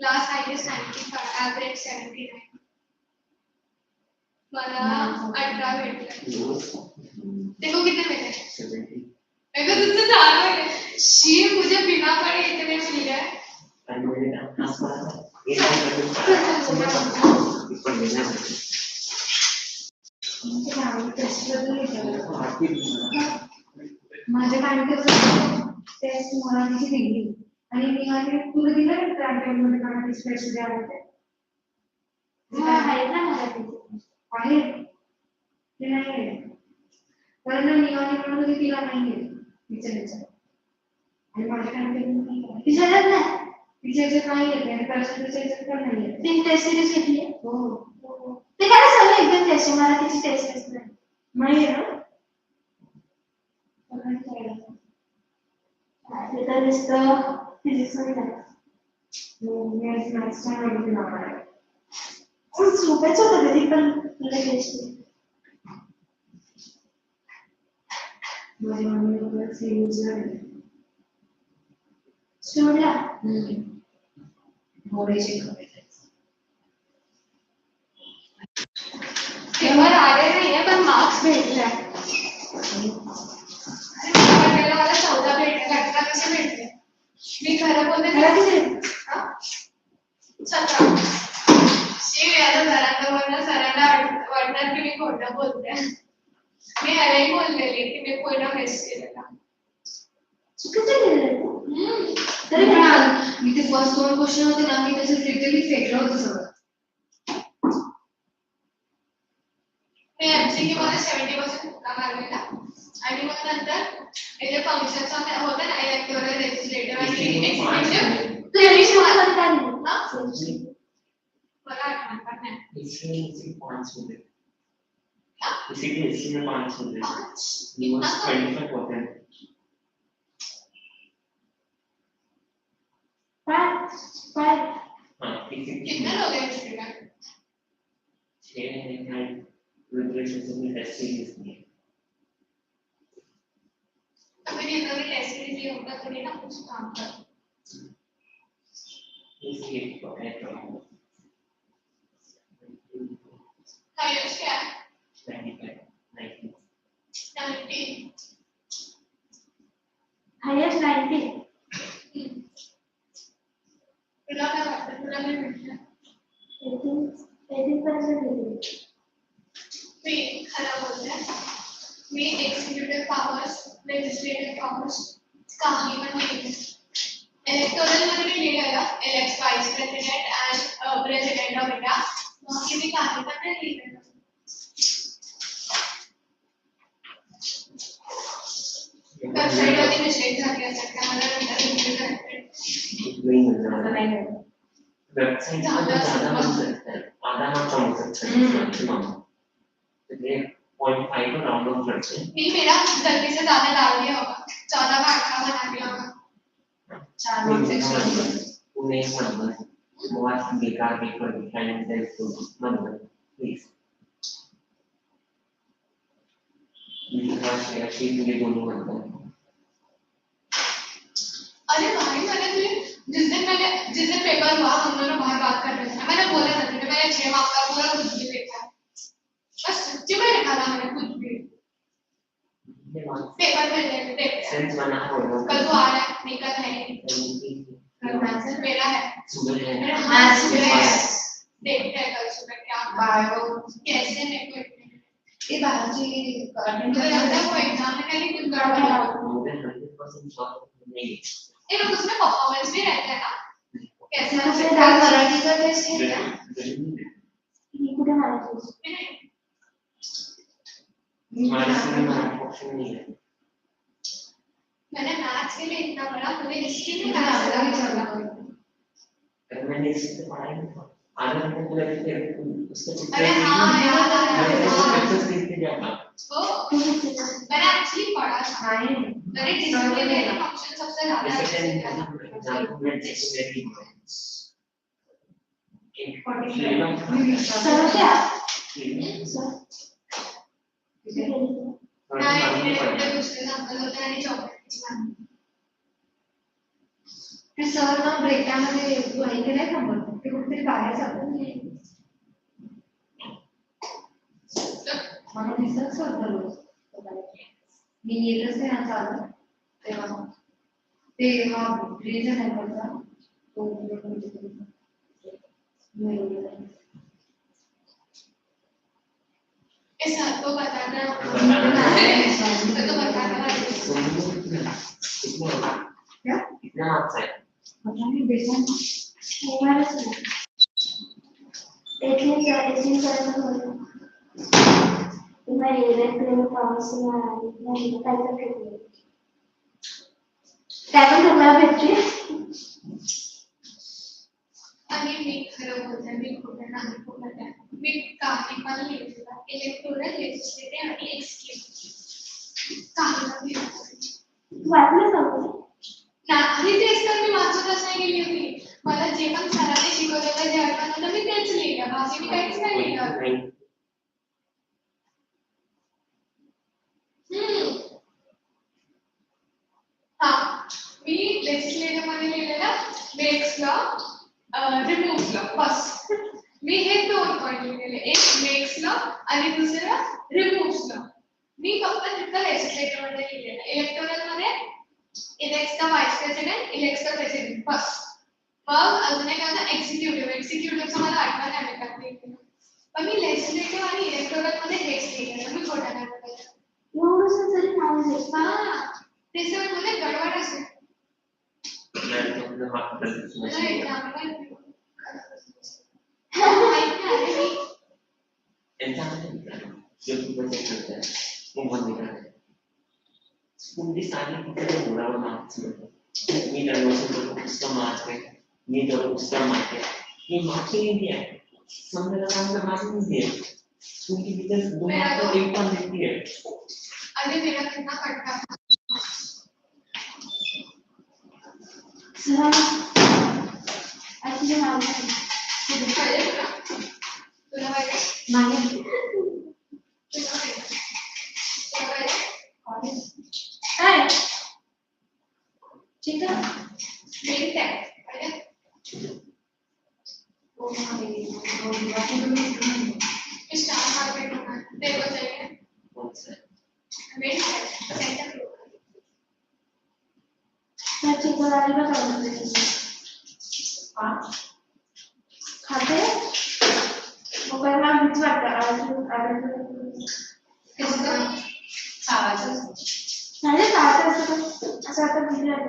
Class highest 95, average 79. मला 18 भेटले. देखो कितने मिले? 70. मेरे को तुझसे 4 मिले. शी मुझे बिना पढ़े इतने मिल गए. मेरे नाम आसपास ये नहीं माझ्या कानात टेस्ट मराठीची दिली आणि मी आधी तुला दिलं ना ट्रान्सलेटमध्ये मराठी स्पेशल द्यायला ते आहेत ना मराठीचे आहे ते नाही आहे कारण निवानी म्हणून तिला नाही आहे विचारायचं आणि माझ्या कानात विचारत नाही विचारायचं नाही येत आणि पर्सेंटेज पण नाही येत ते टेस्ट सिरीज घेतली हो ते काय सगळं एकदम टेस्ट मराठीची टेस्ट असते नाही आहे ना ते तर नुसतं फिजिक्समध्ये नाही मॅथ्स छान वाटते मला खूप सोपंच होतं ते पण तुला टेस्ट माझ्या मम्मी सिरीजला सोडला बोलायचे पेपर आले नाहीये पण मार्क्स भेटले. मला 14 भेटले. 18 कसे भेटले? मी खरं बोलते ना 17. शी याला सरांना वाटणार की मी खोटं बोलते. मी ह्यालाही बोललेली की मी पहिला मेस केलेला. चुकीचं केलं तरी पण मी ते फर्स्ट 2 क्वेश्चन होते ना मी त्याचं लिटरली फेकलं होतं सगळं मी एमसीक्यू मध्ये 70% तुका मारलेला आणि मग नंतर याचे फंक्शन्स होते ना इलेक्टोरल लेजिस्लेटिव्ह आणि एक्झिक्युटिव्ह तू इंग्लिश मध्ये पण काय लिहिलं मला आठवण नाही. इसी 5 होते इसी में 5 होते निवास 25%. काय हाँ कितने लोग हैं इसमें? 6 हैं रिप्रेसिव में टेस्ट सीरीज में अगर ये कभी टेस्ट सीरीज ये होगा तो नहीं ना कुछ काम कर इसलिए पकड़े तो हाईएस्ट क्या है? 95 90. हाईएस्ट 90 तुला काय वाटतं तुला काय भेटलं? 18% भेटले मी खरं बोलते मी एक्झिक्युटिव्ह पॉवर्स लेजिस्लेटिव्ह पॉवर्स काही पण नाही इलेक्टोरल मध्ये मी लिहिलेलं elect vice president and president of India बाकी मी काही पण नाही लिहिलेलं. वेबसाईटवरती मिस्टेक झाली असेल त्यामुळे नंतर रिव्ह्यू करते. नहीं नहीं वेबसाइट पे ज़्यादा बन सकता है आधा मार्क कम हो सकता है मैक्सिमम तो ये 0.5 को राउंड ऑफ करते हैं नहीं मेरा गलती से ज्यादा डाल दिया होगा 14 का 18 बना दिया होगा 4 मार्क्स एक्स्ट्रा उन्हें एक नंबर बहुत बेकार पेपर दिखाने से तो नंबर प्लीज ये शीट में दोनों नंबर अरे भाई जिस दिन पेपर हुआ हम दोनों बाहर बात कर रहे थे मैंने बोला था कि मैंने 6 मार्क्स का पूरा कुछ भी देखा बस सच्ची में लिखा था मैंने कुछ भी पेपर में देखते सेंस बना हो कल तो आ रहा है नहीं कल है कल मैथ्स मेरा है सुबह है मेरा मैथ्स है देखते हैं कल सुबह क्या बायो कैसे मेरे को ये बायोलॉजी मुझे लगता है वो एग्जाम में कहीं कुछ गड़बड़ है मुझे 100% श्योर नहीं ये लोग उसमें परफॉर्मेंस भी रहता है ना कैसे उसमें आप डाल मराठी का टेस्ट है क्या ये कुठे मारायचं हमारे ऑप्शन नहीं है मैंने मैथ्स के लिए इतना पढ़ा मुझे हिस्ट्री में मैथ्स लगा अगर मैंने इसी से पढ़ा ही था आधा घंटे को लगते उसका चित्र अरे हाँ यार मैंने तो लेक्चर देखते जाता ओ मैंने एक्चुअली पढ़ा था मैंने हिस्ट्री के लिए ना फंक्शन सबसे ज्यादा जैसे अच्छे से कि किया एग्जाम में जैसे मेरी सर क्या नाही मेरे दूसरे नंबर होते आणि चॉकलेट ते सर ना ब्रेकमध्ये वही केलाय थांबत ते कुठेतरी बाहेर जातात मला दिसत सर रोज मी येतच नाही आता आलं तेव्हा ते हा रिझन आहे माझा तो ऐसा तो बताना है तो बताना है क्या कितना मार्क्स है पता नहीं बेसन मोबाइल से इतने सारे तो मैं ये रेट में प्रॉमिस में नहीं टाइप करके टाइप करना बेटे आणि मी खरं बोलते मी खोटं नाही बोलत आहे मी काही पण लिहिलेलं इलेक्टोरल लेजिस्लेटिव्ह आणि एक्झिक्युटिव्ह काही पण वाटलं सांगू नाही तेच तर मी वाचतच नाही गेली होती मला जे पण सरांनी शिकवलेलं जे आठवण होतं मी तेच लिहिलं बाकी मी काहीच नाही लिहिलं हा मी लेजिस्लेटिव्ह मध्ये लिहिलेलं मेक्स लॉ रिमूव्ह लॉ बस मी हे दोन पॉइंट लिहिलेले एक मेक्स लॉ आणि दुसरं रिमूव्ह लॉ मी फक्त तिथं लेजिस्लेटिव्ह मध्ये लिहिलेलं इलेक्टोरल मध्ये elects the vice president elects the president बस मग अजून एक होतं एक्झिक्युटिव्हचं मला आठवण नाही मी काय लिहिलेलं पण मी लेजिस्लेटिव्ह आणि इलेक्टोरल मध्ये हेच लिहिलेलं मी खोटं नाही बोलत एवढंच जरी नाव घेतलं हा त्याच्यावर मध्ये गडबड असेल नाही चांगलं Quindi sai che ti lavora un attimo, mi danno sempre questo mate, mi danno questo mate, mi macchine indietro, sono della macchina indietro, quindi mi danno un mate e un panno indietro. अरे मेरा कितना कटता sir actually नाव नाही तुला माहिती नाही तुला माहिती कॉलेज काय ठीक आहे मेरी tag oh my God star market होना तेरे को चाहिए मेरी टैग सेंटर मैं चिकन वाली बता दूंगी हाँ खाते वो कहीं मैं बीच वाटता आज किसका सावाचं नाही साखर असं आता किती आहे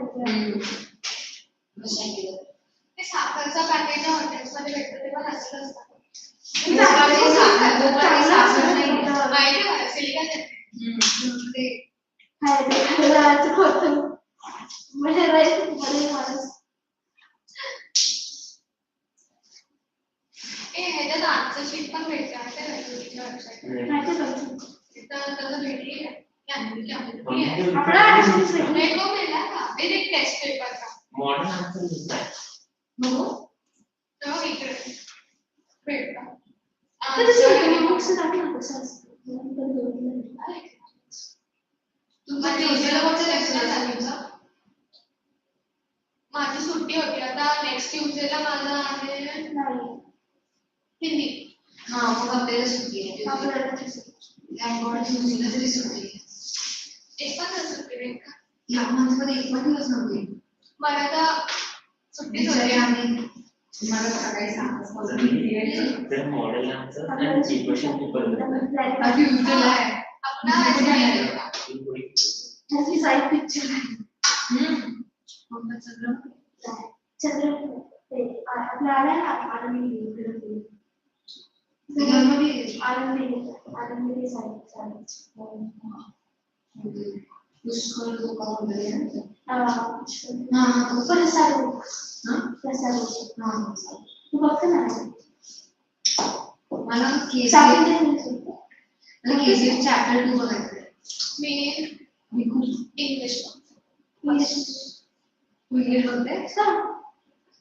ते साखरचा पॅकेट हॉटेल्स मध्ये भेटतं ते पण असंच असतं माहिती मला सिलिकॉन ते काय ते खायचं होतं म्हणजे राईस मध्ये माणूस ह्याच्यात आजचं शीट पण भेटतं माहिती आहे वेबसाईट माहिती आहे तिथं तसं भेटली आपला मेको मिळला का एक टेस्ट पेपरचा मॉडर्न आन्सर दिसतंय बघू तो इकडे भेटतो बुक्स दाखव कसं असतं तुमचं ट्युजडेला कोणतं लेक्चर चालू माझी सुट्टी होती आता नेक्स्ट ट्युजडेला माझा आहे हिंदी हां मग आपल्याला सुट्टी आहे आपल्याला ट्युजडेला तरी सुट्टी आहे एक पण सुट्टी नाही का या मंथमध्ये एक पण दिवस नव्हते मला आता सुट्टीच होती आम्ही तुम्हाला सकाळी सांगत तर मॉडेल आन्सर आणि क्वेश्चन पेपर ट्युजडेला आहे अपना ऐसा नहीं होगा त्याची साईड पिक्चर आहे चंद्र चंद्र ते आपल्या आल्या ना आनंदी आनंदी साईड पुष्कळ लोक वगैरे हां तो प्रसाद प्रसाद हां तू बघते ना मला केजी चॅप्टर 2 बघायचं मी खूप इंग्लिश तू इंग्लिश बघते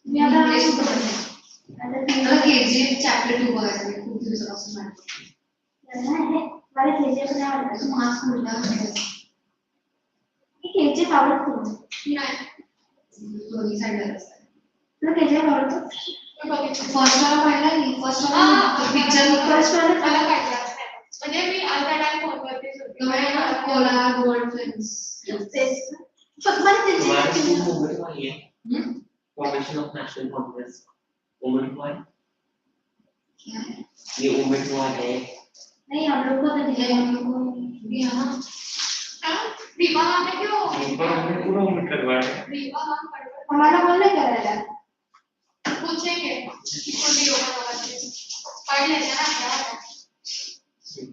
मी आता इंग्लिश बघते मला केजी चॅप्टर 2 बघायचं खूप दिवसापासून मला केजी पण आवडतं तू मार्क्स मिळणार केजी आवडतो नाही दोन्ही साईडला असतात तुला त्याच्यात आवडतं बघितलं फर्स्ट वाला पाहिला की फर्स्ट वाला पिक्चर फर्स्ट वाला मला काढलाच नाही म्हणजे मी अर्धा टाइम फोनवरतीच होते कोला गोल्ड फिल्म्स तेच फक्त मला तुम्हारा त्याची स्कूल मूवमेंट वाली है formation of national Congress movement हुआ है क्या है ये मूवमेंट हुआ है नहीं हम लोग को तो दिया हम लोग को यहाँ दीपा में क्यों पर हमने पूरा मूवमेंट करवाया है दीपा हमारा बोलने क्या रहा है पूछेंगे किसको भी होगा वाला चीज पढ़ लेते हैं ना क्या है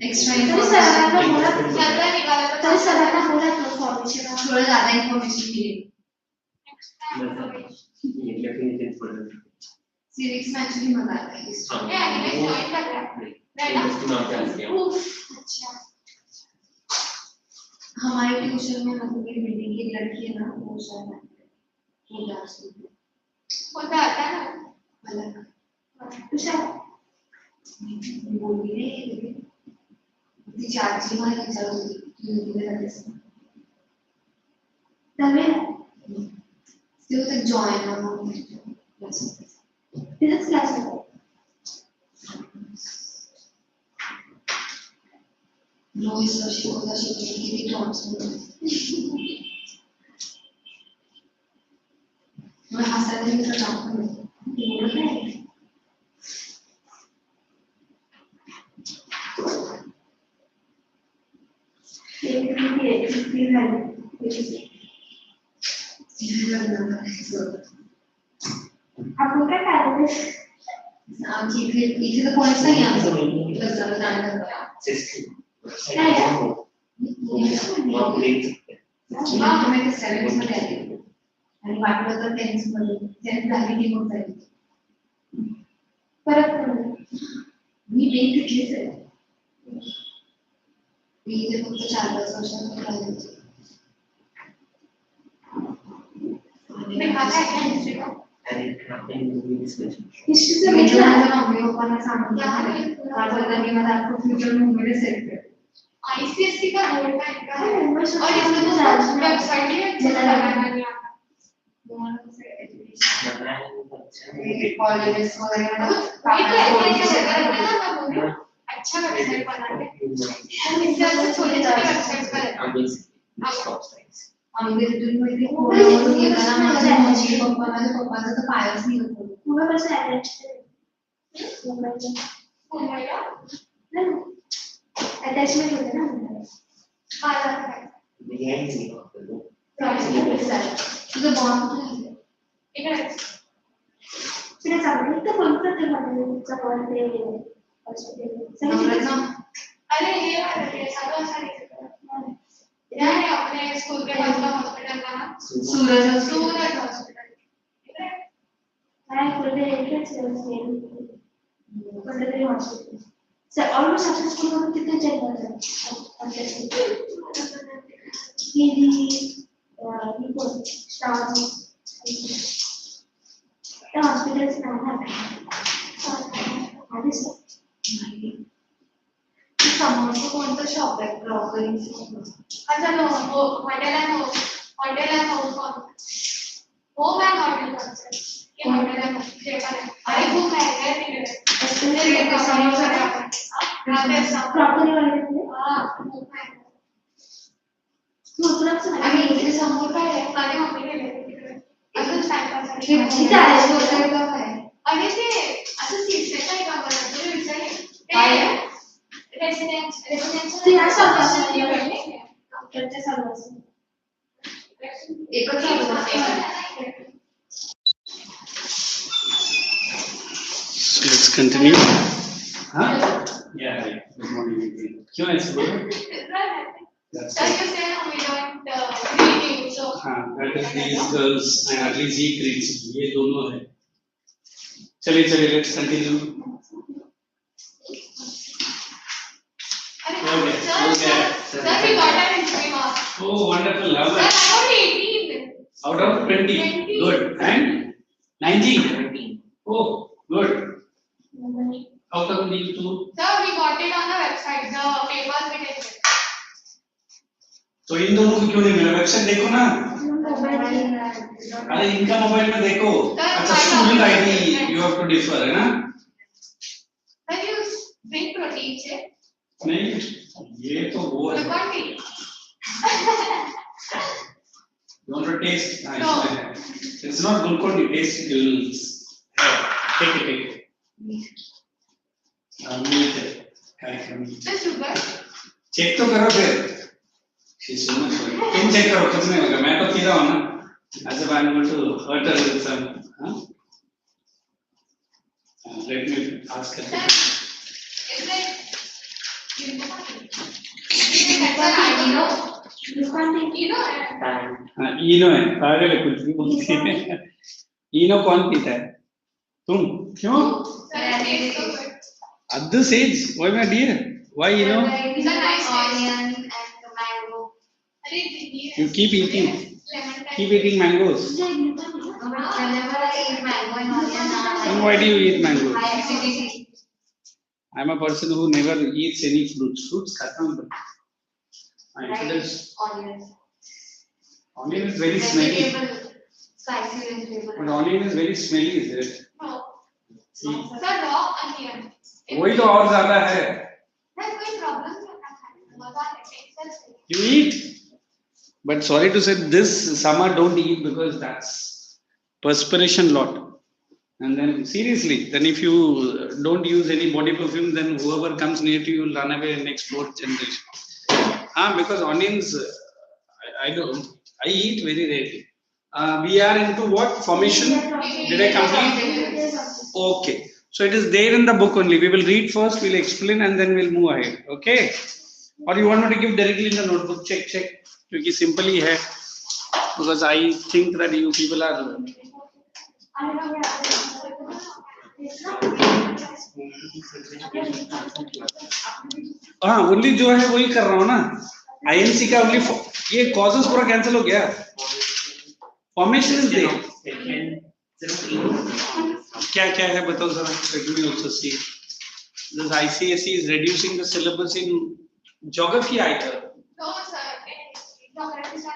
एक्स्ट्रा इन्फॉर्मेशन चलता निकाला तो सर का पूरा इन्फॉर्मेशन थोड़ा ज्यादा इन्फॉर्मेशन मिलेगी ये डेफिनेटली पढ़ सिविक्स में एक्चुअली मजा आता है ये एनिमे जॉइन कर रहा है ना इसको नाम क्या है उफ अच्छा हमारे ट्यूशन में मतलब एक बिल्डिंग की लड़की है ना वो शायद वो डांस होता आता है ना अलग तुषार बोली रे ती चाची मला विचारत होती युट्यूबला जातेस तवे ते होते जॉइन तिथेच क्लास होता रोज शिकवता किती क्लास होते मग हसायला मी तर काम करतो एवढं काय आपण काय करायचं आमची इथे तर कोणीच नाही आमचं सिस्टम काय वहाँ देख सकते हैं मी ते 7th मध्ये आले आणि वाटलं तर 10th मध्ये 10th झाली की मग जाईल परत मी बेंक तिथलीच आहे मी इथे फक्त 4-5 वर्षांमध्ये राहिले मैं खाता है क्या हिस्ट्री का and it happened in the discussion. हिस्ट्रीचं मी माझ्या मम्मी पप्पांना सांगितलं माझं त्यांनी मला खूप फ्युचर मूवमेंट सेट केलं आईसीएससी का बोर्ड का इनका है और और इसमें तो वेबसाइट ही है जिसका लगाना नहीं आता कॉलेजेस वगैरे अच्छा वेबसाइट बना है इससे अच्छे छोटे छोटे वेबसाइट्स बनाए आम्ही तिथून माहिती कोणावरून येताना माझ्या मम्मी पप्पा माझ्या पप्पाचं तर पायच नाही होतो तुम्ही कसं अटॅच अटॅचमेंट होते ना तुझं बॉन्ड इकडे तिकडे चालू तर कोणतं ते तुमचा बॉन्ड ते अरे ये वाला है सारा सारी क्या है अपने स्कूल के पास का हॉस्पिटल का नाम सूरज सूरज हॉस्पिटल काय बोलते एकच कोणतरी हॉस्पिटल सर ऑलमोस्ट आपल्या स्कूल मध्ये किती चेक करतात रिपोर्ट स्टाफ त्या हॉस्पिटलचं नाव काय आधीच समोरचं कोणतं शॉप आहे क्रॉकरीचं अच्छा नो वो होटल है वो होम एंड होटल कॉन्सेप्ट ये होटल है देखा है अरे वो महंगा है तिकडे समोसा क्रॉकरी वाले हां आम्ही इथे समोर काय आहे माझी मम्मी गेले तिकडे असंच टाइमपास किती आहे वगैरे का काय अरे ते असं सीटसेट आहे का मला तुला विचारले काय रेसिडेंस ते असं असं आमच्या चालू असतं एकच चालू असतं So let's continue. Huh? Yeah. Good morning. Sure, it's good. That's So it. you say we don't read you, so That is these girls and at least he creates. ये दोनों है. चलिए चलिए let's continue. Okay. sir, we got an history mark. Oh, wonderful. How Sir, I much? got 18. Out of 20. 20. Good. And 19. Oh, good. How come these two? Sir, we got it on the website. The papers we did it. तो इन दोनों को क्यों नहीं मिला? Website देखो ना. Mobile अरे इनका मोबाइल में देखो अच्छा student ID you have to differ है ना Have you drink protein से? नहीं ये तो वो है you want to taste No. it's not glucose you taste pills take it meat है The sugar. चेक तो करो फिर तुम चेक करो कुछ नहीं होगा मैं तो पी रहा हूँ ना अच्छा I'm going to hurt her with some let me ask her Is it? इनो है पागल है कुछ भी बोलती है इनो कौन पीता है तुम क्यों at this age why my dear why you know It's a nice onion and mango. you keep eating mangoes Whenever I eat mango and onion, then why do you eat mangoes I acidity. I'm a person who never eats any fruits खाता हूँ it is onion is very smelly Vegetable, spicy vegetable. but onion is very smelly is it No. See, The raw onion. वही तो और ज्यादा है There's no problem. you eat but sorry to say this summer don't eat because that's perspiration lot and then seriously then if you don't use any body perfume then whoever comes near to you will run away next fourth generation because onions I don't I eat very rarely we are into what formation did I complete okay so it is there in the book only we will read first we'll explain and then we'll move ahead okay or you want me to give directly in the notebook check क्योंकि simple ही है because I think that you people are only जो है वही कर रहा हूँ ना INC का only ये causes पूरा cancel हो गया formation is there क्या है बताओ जरा let me also see this ICSE is reducing the syllabus in geography either No, sir. Geography is not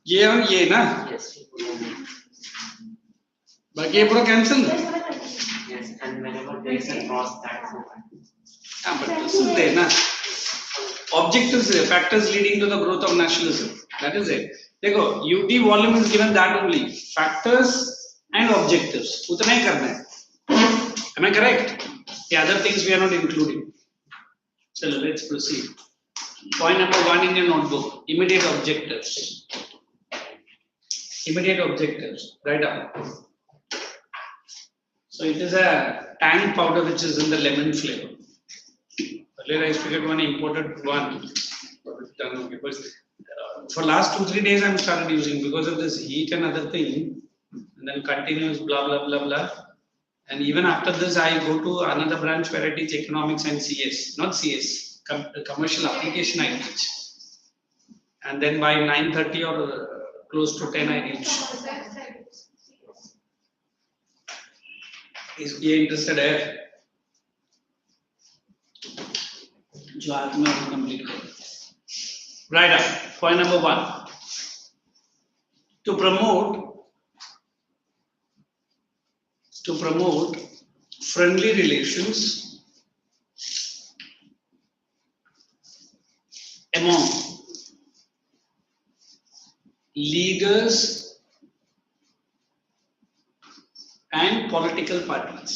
ये और ये ना बाकी ये पूरा cancel Yes, and whenever there is a cross, that's but this is there na objectives factors leading to the growth of nationalism that is it देखो UT volume is given that only factors and objectives उतना ही करना है am I correct the other things we are not including so let's proceed point number 1 in your notebook immediate objectives right up so it is a tang powder which is in the lemon flavor earlier I figured one imported one but for last 2-3 days I'm started using because of this heat and other thing and then continuous blah blah blah blah and even after this I go to another branch where I teach economics and CS not CS commercial application I teach and then by 9:30 or close to 10 I reach is ये interested है जो आज में complete करो right up point number 1 to promote friendly relations among leaders and political parties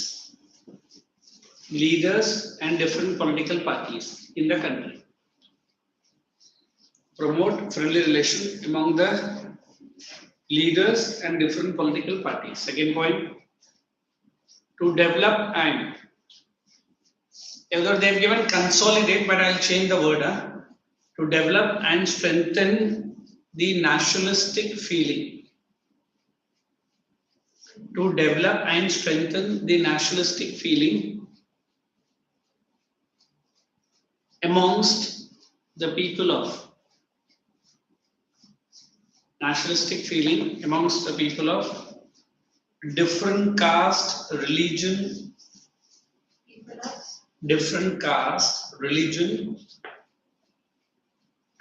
leaders and different political parties in the country promote friendly relation among the leaders and different political parties second point to develop and either they have given consolidate but I'll change the word to develop and strengthen the nationalistic feeling to develop and strengthen the nationalistic feeling amongst the people of nationalistic feeling amongst the people of different caste, religion,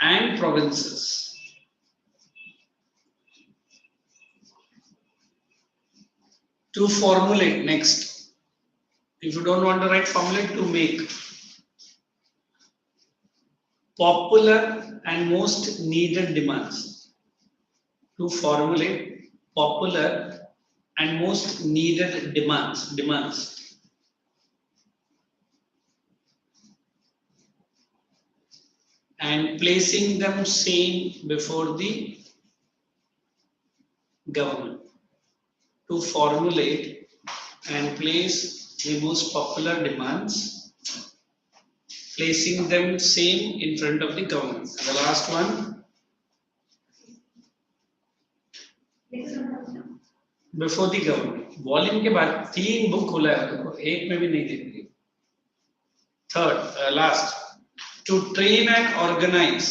and provinces. To formulate, next. If you don't want to write formulate, to make popular and most needed demands. To formulate popular and most needed demands. And placing them sane before the government. To formulate and place the most popular demands, placing them same in front of the government. And the last one, before the government. Volume के बाद 3 book खुला है देखो, एक में भी नहीं दिख रही. Third, last, to train and organize.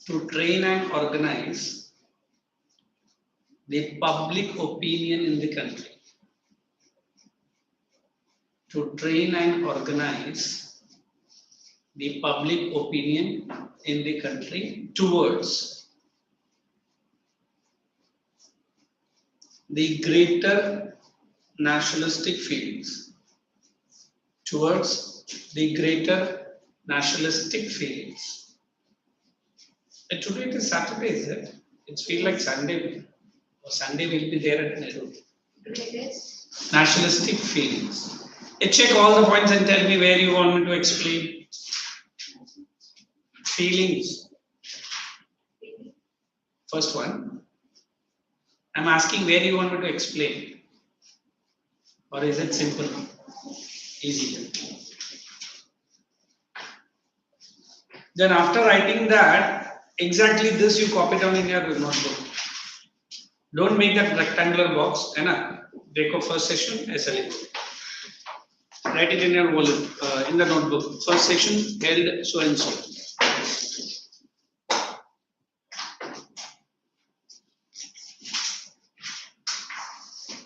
To train and organize the public opinion in the country. To train and organize the public opinion in the country towards the greater nationalistic feelings. Towards the greater nationalistic feelings. And today it is Saturday, is it? It feels like Sunday. Or Sunday will be there at Nehru. Nationalistic feelings. Check all the points and tell me where you want me to explain. Feelings. First one. I'm asking where you want me to explain. Or is it simple? Easy. Then after writing that, exactly this you copy down in your notebook. Don't make that rectangular box. है ना? देखो first section ऐसा लिखो. Write it in your wallet, in the notebook. First section held so and so.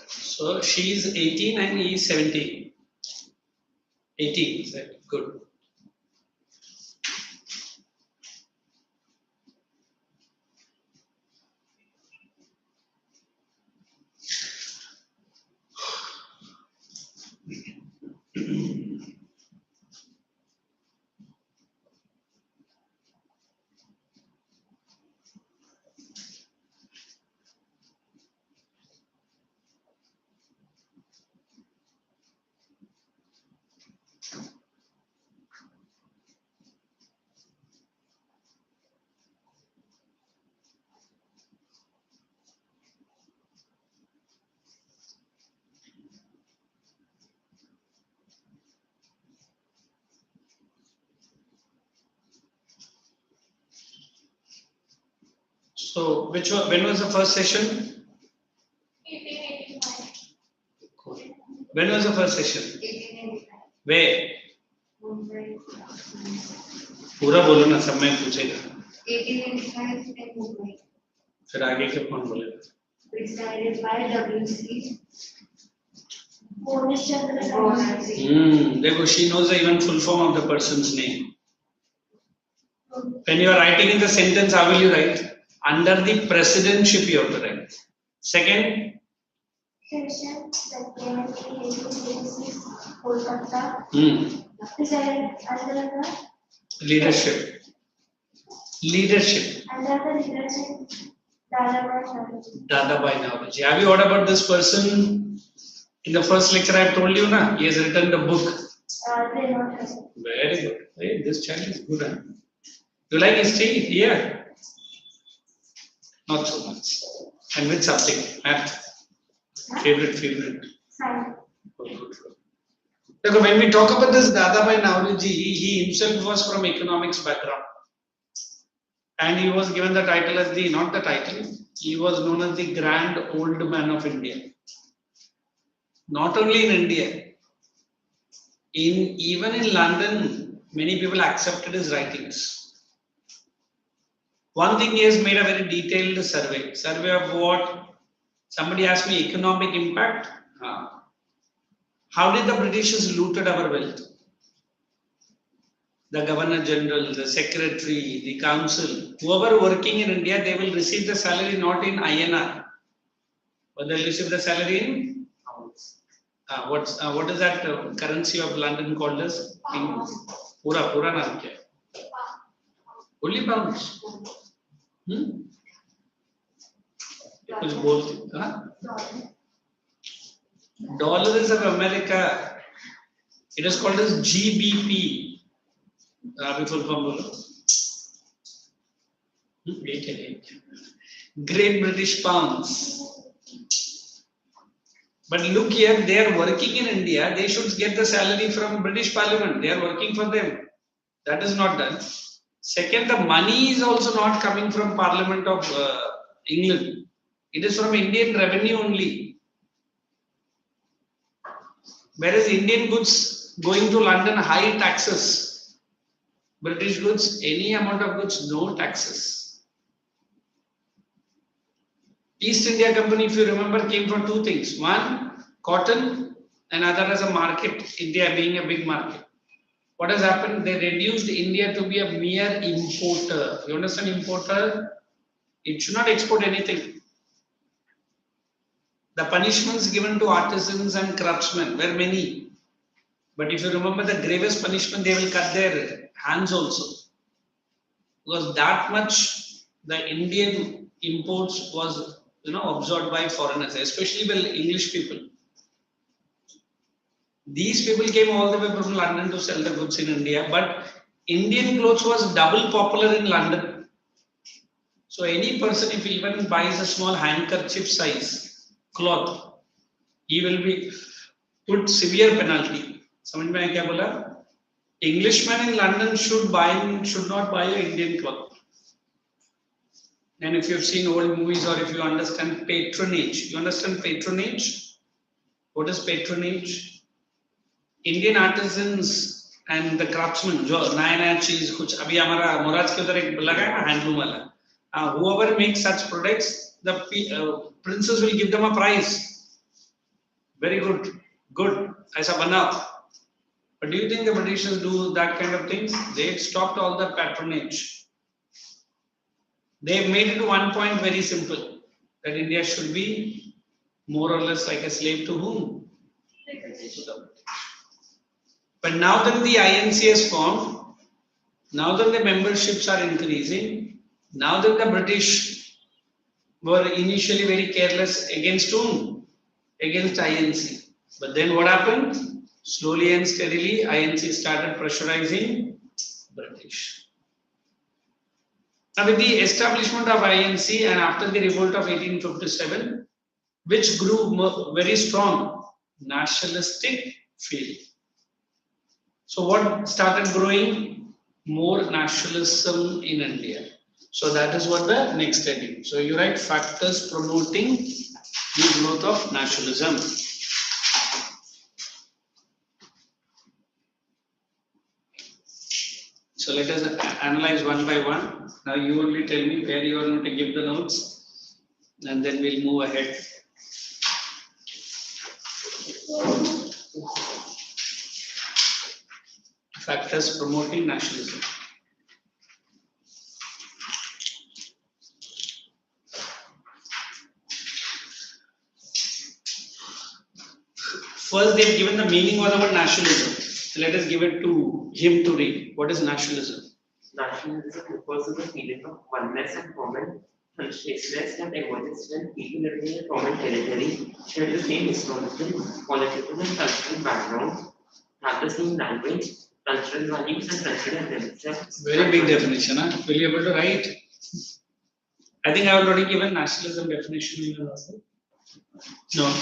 So she is 18 and he is 17. 18, is that good? So, when was the first session? 1885. When was the first session? 1885. Where? Mumbai. पूरा बोलो ना, सब मैं पूछेगा. 1885 in Mumbai. फिर आगे के कौन बोलेगा? Presided by W.C. देखो, she knows the even full form of the person's name. When you are writing in the sentence, how will you write? Under the presidentship you have to write. Second, Session Secretary Kolkata. Presided under the leadership. under the leadership Dadabhai Naoroji. Have you heard about this person? In the first lecture I have told you, na? He has written the book. Very good. Hey, this child is good. Huh? You like history? Yeah. Not so much. And which subject? Math. Favorite. Look, when we talk about this Dadabhai Naoroji, he himself was from economics background. And he was given the title as not the title, he was known as the Grand Old Man of India. Not only in India, even in London, many people accepted his writings. One thing, he has made a very detailed survey. Survey of what? Somebody asked me, economic impact. How did the Britishers looted our wealth? the Governor General, the Secretary, the Council, whoever working in India, they will receive the salary not in INR, but they'll receive the salary in what is that currency of London called as? Pura naam kya hai? Only pounds. कुछ बोलते हाँ? Dollars of America. It is called as GBP. Rabi full form bolo. Great British Pounds. But look here, they are working in India. They should get the salary from British Parliament. They are working for them. That is not done. Second, the money is also not coming from Parliament of England. It is from Indian revenue only. Whereas Indian goods going to London, high taxes. British goods, any amount of goods, no taxes. East India Company, if you remember, came for two things. One, cotton, and other as a market, India being a big market. What has happened? They reduced India to be a mere importer. You understand importer? It should not export anything. The punishments given to artisans and craftsmen were many. But if you remember the gravest punishment, they will cut their hands also. Because that much the Indian imports was absorbed by foreigners, especially by English people. These people came all the way from London to sell the goods in India, but Indian clothes was double popular in London. So any person, if he even buys a small handkerchief size cloth, he will be put severe penalty. Samajh mein kya bola? Englishman in London should not buy an Indian cloth. And if you have seen old movies or if you understand patronage, you understand patronage? What is patronage? Indian artisans and the craftsmen, जो नया चीज कुछ अभी हमारा मोराज के उधर एक लगा है ना हैंडलूम वाला, whoever makes such products, the princes will give them a prize. Very good, ऐसा बनाओ. But do you think the Britishers do that kind of things? They stopped all the patronage. They made it to one point very simple, that India should be more or less like a slave to whom? But now that the INC has formed, now that the memberships are increasing, now that the British were initially very careless against whom? Against INC. But then what happened? Slowly and steadily, INC started pressurizing British. Now with the establishment of INC and after the revolt of 1857, which grew very strong? Nationalistic feeling. So what started growing? More nationalism in India. So that is what the next heading. So you write factors promoting the growth of nationalism. So let us analyze one by one. Now you only tell me where you are going to give the notes, and then we'll move ahead. Factors promoting nationalism. First, they've given the meaning of the word nationalism. So let us give it to him to read. What is nationalism? Nationalism refers to the feeling of oneness and common consciousness that emerges when people living in a common territory share the same historical, political, and cultural background, have the same language, cultural values, and consider themselves. Very big definition, huh? Will you be able to write? I think I have already given nationalism definition in your answer. No.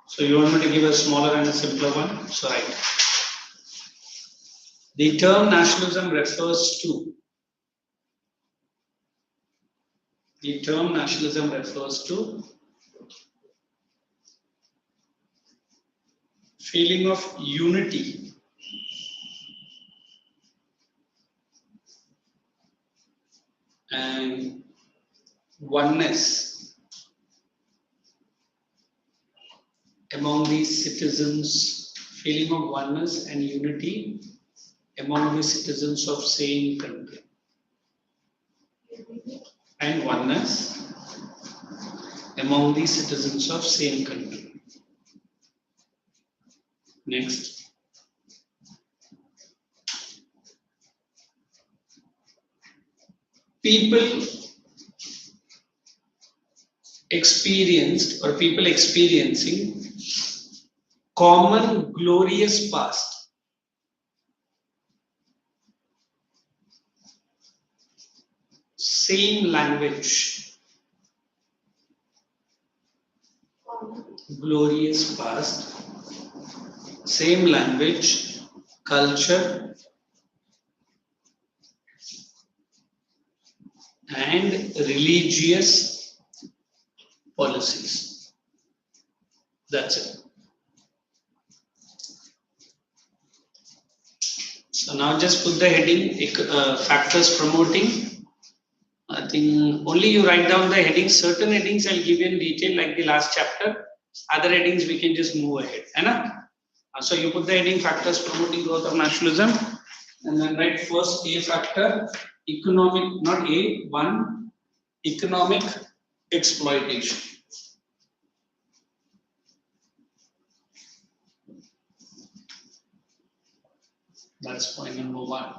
So you want me to give a smaller and a simpler one? So write. The term nationalism refers to. The term nationalism refers to feeling of unity and oneness among the citizens, feeling of oneness and unity among the citizens of same country. And oneness among the citizens of same country. Next. People experienced or people experiencing common glorious past. Same language. Glorious past. Same language, culture, and religious policies. That's it. So now just put the heading factors promoting. I think only you write down the headings. Certain headings I'll give you in detail, like the last chapter. Other headings we can just move ahead. So you put the heading factors promoting growth of nationalism, and then write first A factor, economic, not A, one, economic exploitation. That's point number one.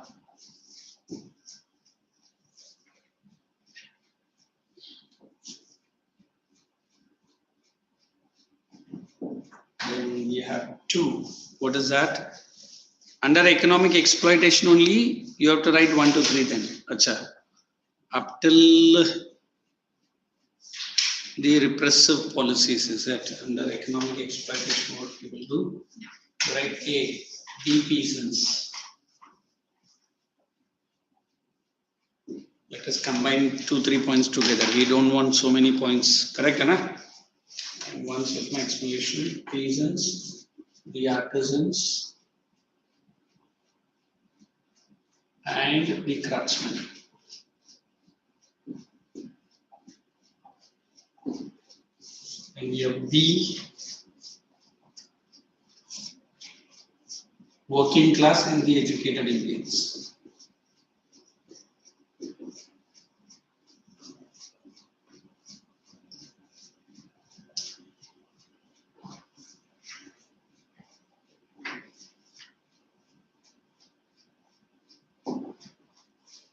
Then we have two. What is that? Under economic exploitation only, you have to write 1 to 3 then. Acha. Up till the repressive policies, is that under economic exploitation what people do? Write A, depeasance. Let us combine 2-3 points together. We don't want so many points. Correct, Anna? And once with my explanation, peasants, the artisans, and the craftsmen. And we have B, working class and the educated Indians.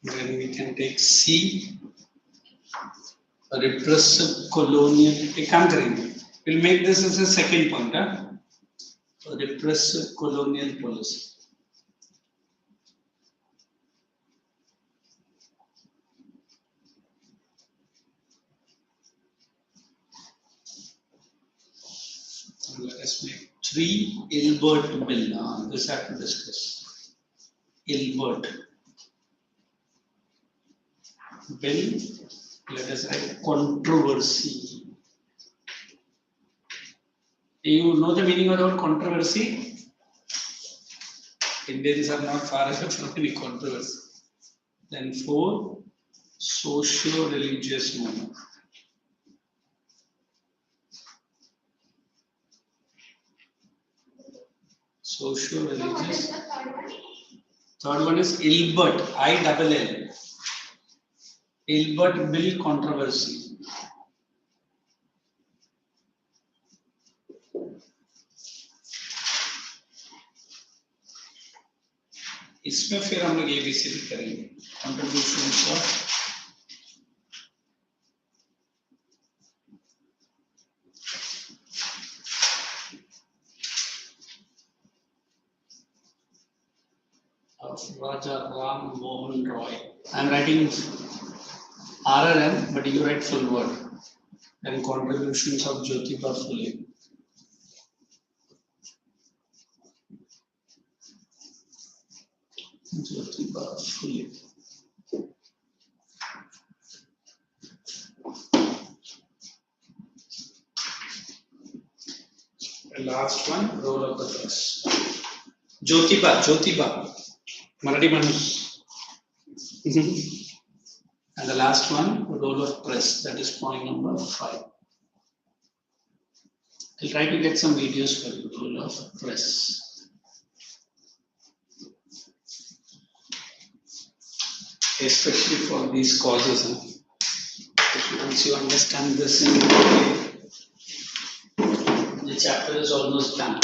Then we can take C, a repressive colonial country. We'll make this as a second point. A repressive colonial policy. And let us make 3, Ilbert Bill. This I have to discuss. Ilbert Bill. Let us write controversy. You know the meaning of the word controversy? Indians are not far away from any controversy. Then 4, socio-religious movement. Socio-religious. Third one is Ilbert, I-double-L. Ilbert Bill controversy. इसमें फिर हम लोग ABCD करेंगे. Contributions of Raja Ram Mohan Roy. I am writing RRM, but you write full word. And contributions of Jyotiba Phule. Jyotiba Phule. The last one, role of the press. Jyotiba. Marathi Manus. And the last one, role of press. That is point number 5. I'll try to get some videos for the role of press. especially for these causes. Once you understand this, the chapter is almost done.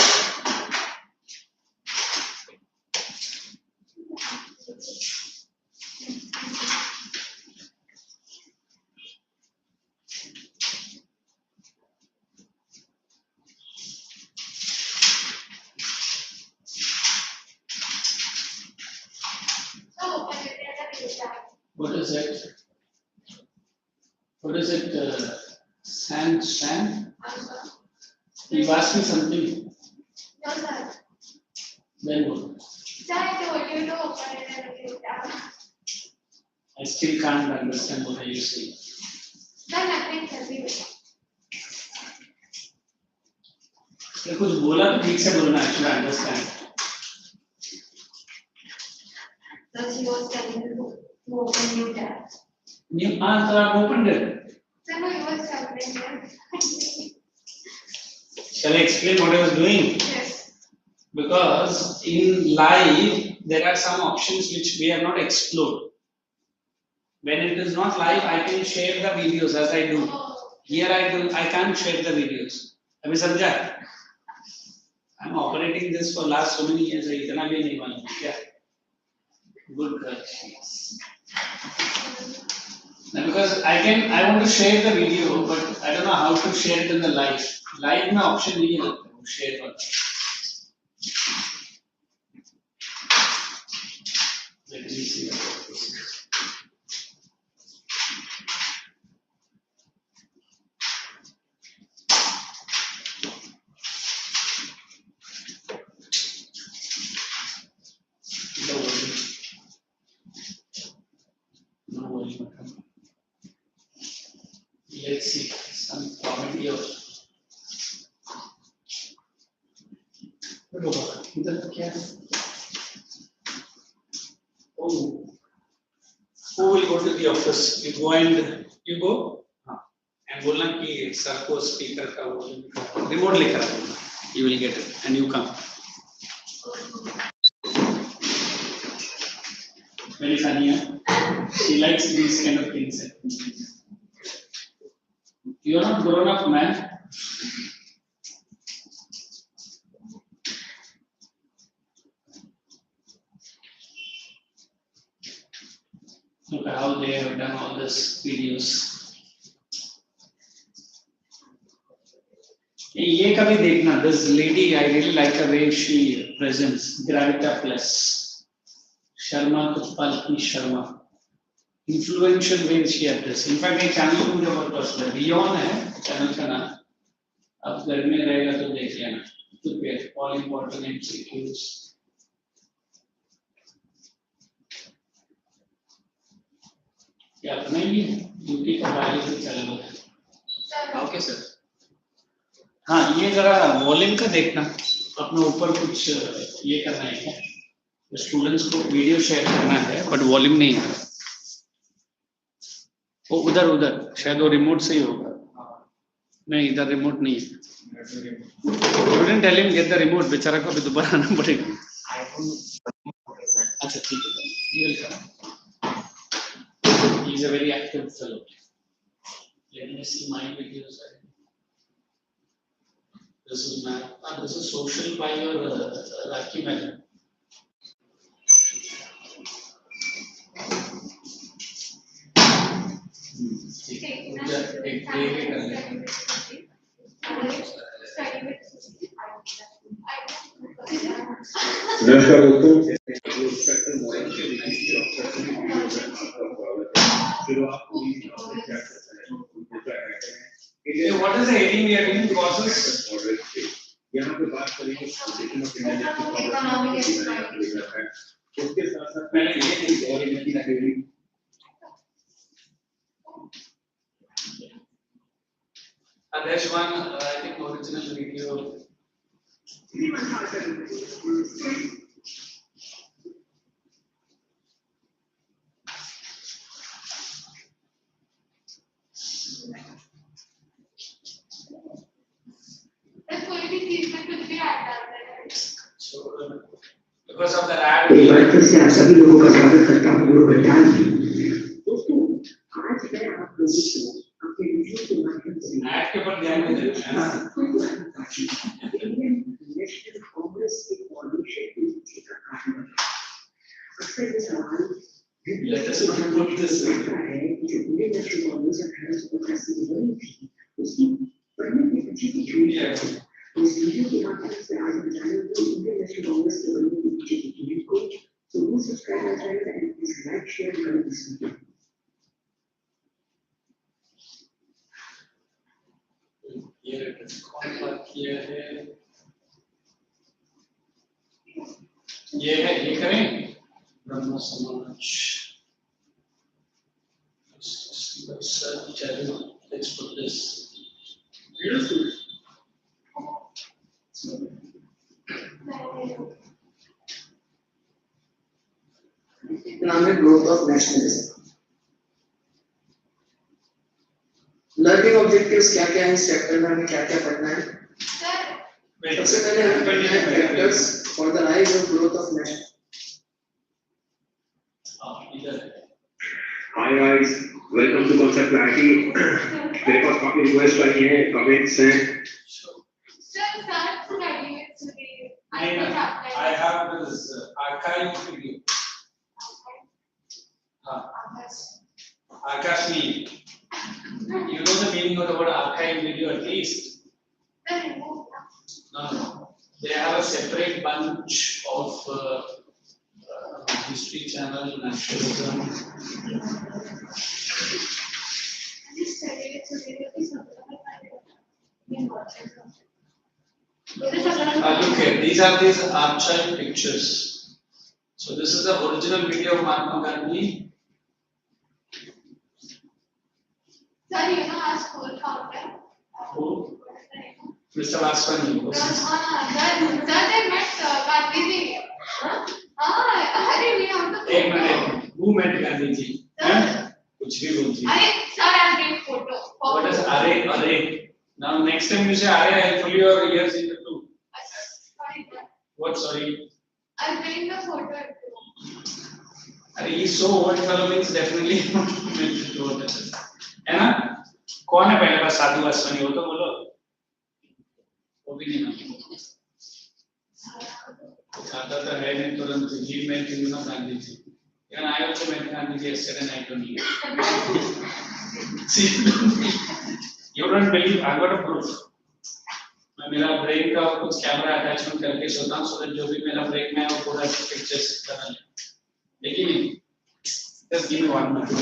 What is it? What is it? Sand? You asked me something. No, sir. Then what? Sir, I told you to open it and look it up. I still can't understand what you say. Sir, nothing, sir. We will. कुछ बोला तो ठीक से बोलना, actually I understand. So she was telling you to open new tab. New, so I've opened it. Sir, no, you were struggling there. Shall I explain what I was doing? Yes. Because in live, there are some options which we have not explored. When it is not live, I can share the videos as I do. Here I can't share the videos. Abhi samjha? I'm operating this for last so many years. Itna bhi nahi malum. Yeah. Good girl. Now because I want to share the video, but I don't know how to share it in the live. Live में option नहीं है share वाला. Let me see what this is. No worry. Let's see some comedy of. इधर क्या है? Oh, who will go to the office? You go. हाँ. And बोलना कि सर को speaker का वो remote लेकर आना. You will get it and you come. Very funny, huh? She likes these kind of things. You are not grown up, man. Look at how they have done all these videos. ये कभी देखना. This lady, I really like the way she presents. Gravita Plus. Sharma Kutpalki Sharma. Influential way she address. In fact, ये channel मुझे बहुत पसंद है. Beyond है channel का नाम. अब घर में रहेगा तो देख लेना. Prepare all important MCQs. क्या अपना ही ड्यूटी का बायोलॉजी चैनल है. Okay sir. हाँ, ये जरा वॉल्यूम का देखना. अपने ऊपर कुछ ये करना है क्या? स्टूडेंट्स को वीडियो शेयर करना है, बट वॉल्यूम नहीं है. वो उधर शायद वो रिमोट से ही होगा. नहीं, इधर रिमोट नहीं है. Student tell him get the remote. बेचारा को अभी दोबारा आना पड़ेगा. अच्छा ठीक है. ये welcome. He is a very active fellow. Let me see my videos. This is math. This is social by your Lucky Madam. नमस्कार दोस्तों. What is the heading we are doing? Causes. यहाँ पे बात करेंगे उसके साथ साथ पहले ये there's one, I think, original video. Because of that ad. एक बार फिर से आप सभी लोगों का स्वागत करता हूँ गुरु विज्ञान की put this in. Yeah. Here it is. Contact here है. ये है, ये करें. ब्रह्म समाज. Search channel. Let's put this. Economic growth of nationalism. Learning objectives क्या क्या है इस चैप्टर में, हमें क्या क्या पढ़ना है? सबसे पहले हमें पढ़ना है factors for the rise of growth of nation. Hi guys, welcome to Concept Clarity. मेरे पास काफी रिक्वेस्ट आई है, कमेंट्स हैं. Sir, start studying it today. I have this archive video. Akash me. You know the meaning of the word archive video at least? No. They have a separate bunch of history channel, nationalism. Look here, these are these archive pictures. So this is the original video of Mahatma Gandhi. Sir, you know our school founder. Who? Mr. Vaswani. Sir, they met Gandhiji. अरे we have to. एक minute. Who met Gandhi ji? कुछ भी बोलती. अरे sir, I'm doing photo. What is array? Now next time you say array, I'll pull your ears into two. Sorry, sir. What? Sorry. I'll bring the photo. अरे he's so old fellow means definitely not meant to do that. है ना? कौन है पहले बार साधु वासवानी, वो तो बोलो. वो भी नहीं ना. साधा तो है नहीं तुरंत. He met you know Gandhi ji. Even I also met Gandhi ji yesterday night only. See, you don't believe? I got a proof. मैं मेरा ब्रेन का कुछ कैमरा अटैचमेंट करके सोता हूँ, so that जो भी मेरा ब्रेन में है वो पूरा पिक्चर्स बना ले. लेकिन just give me 1 minute.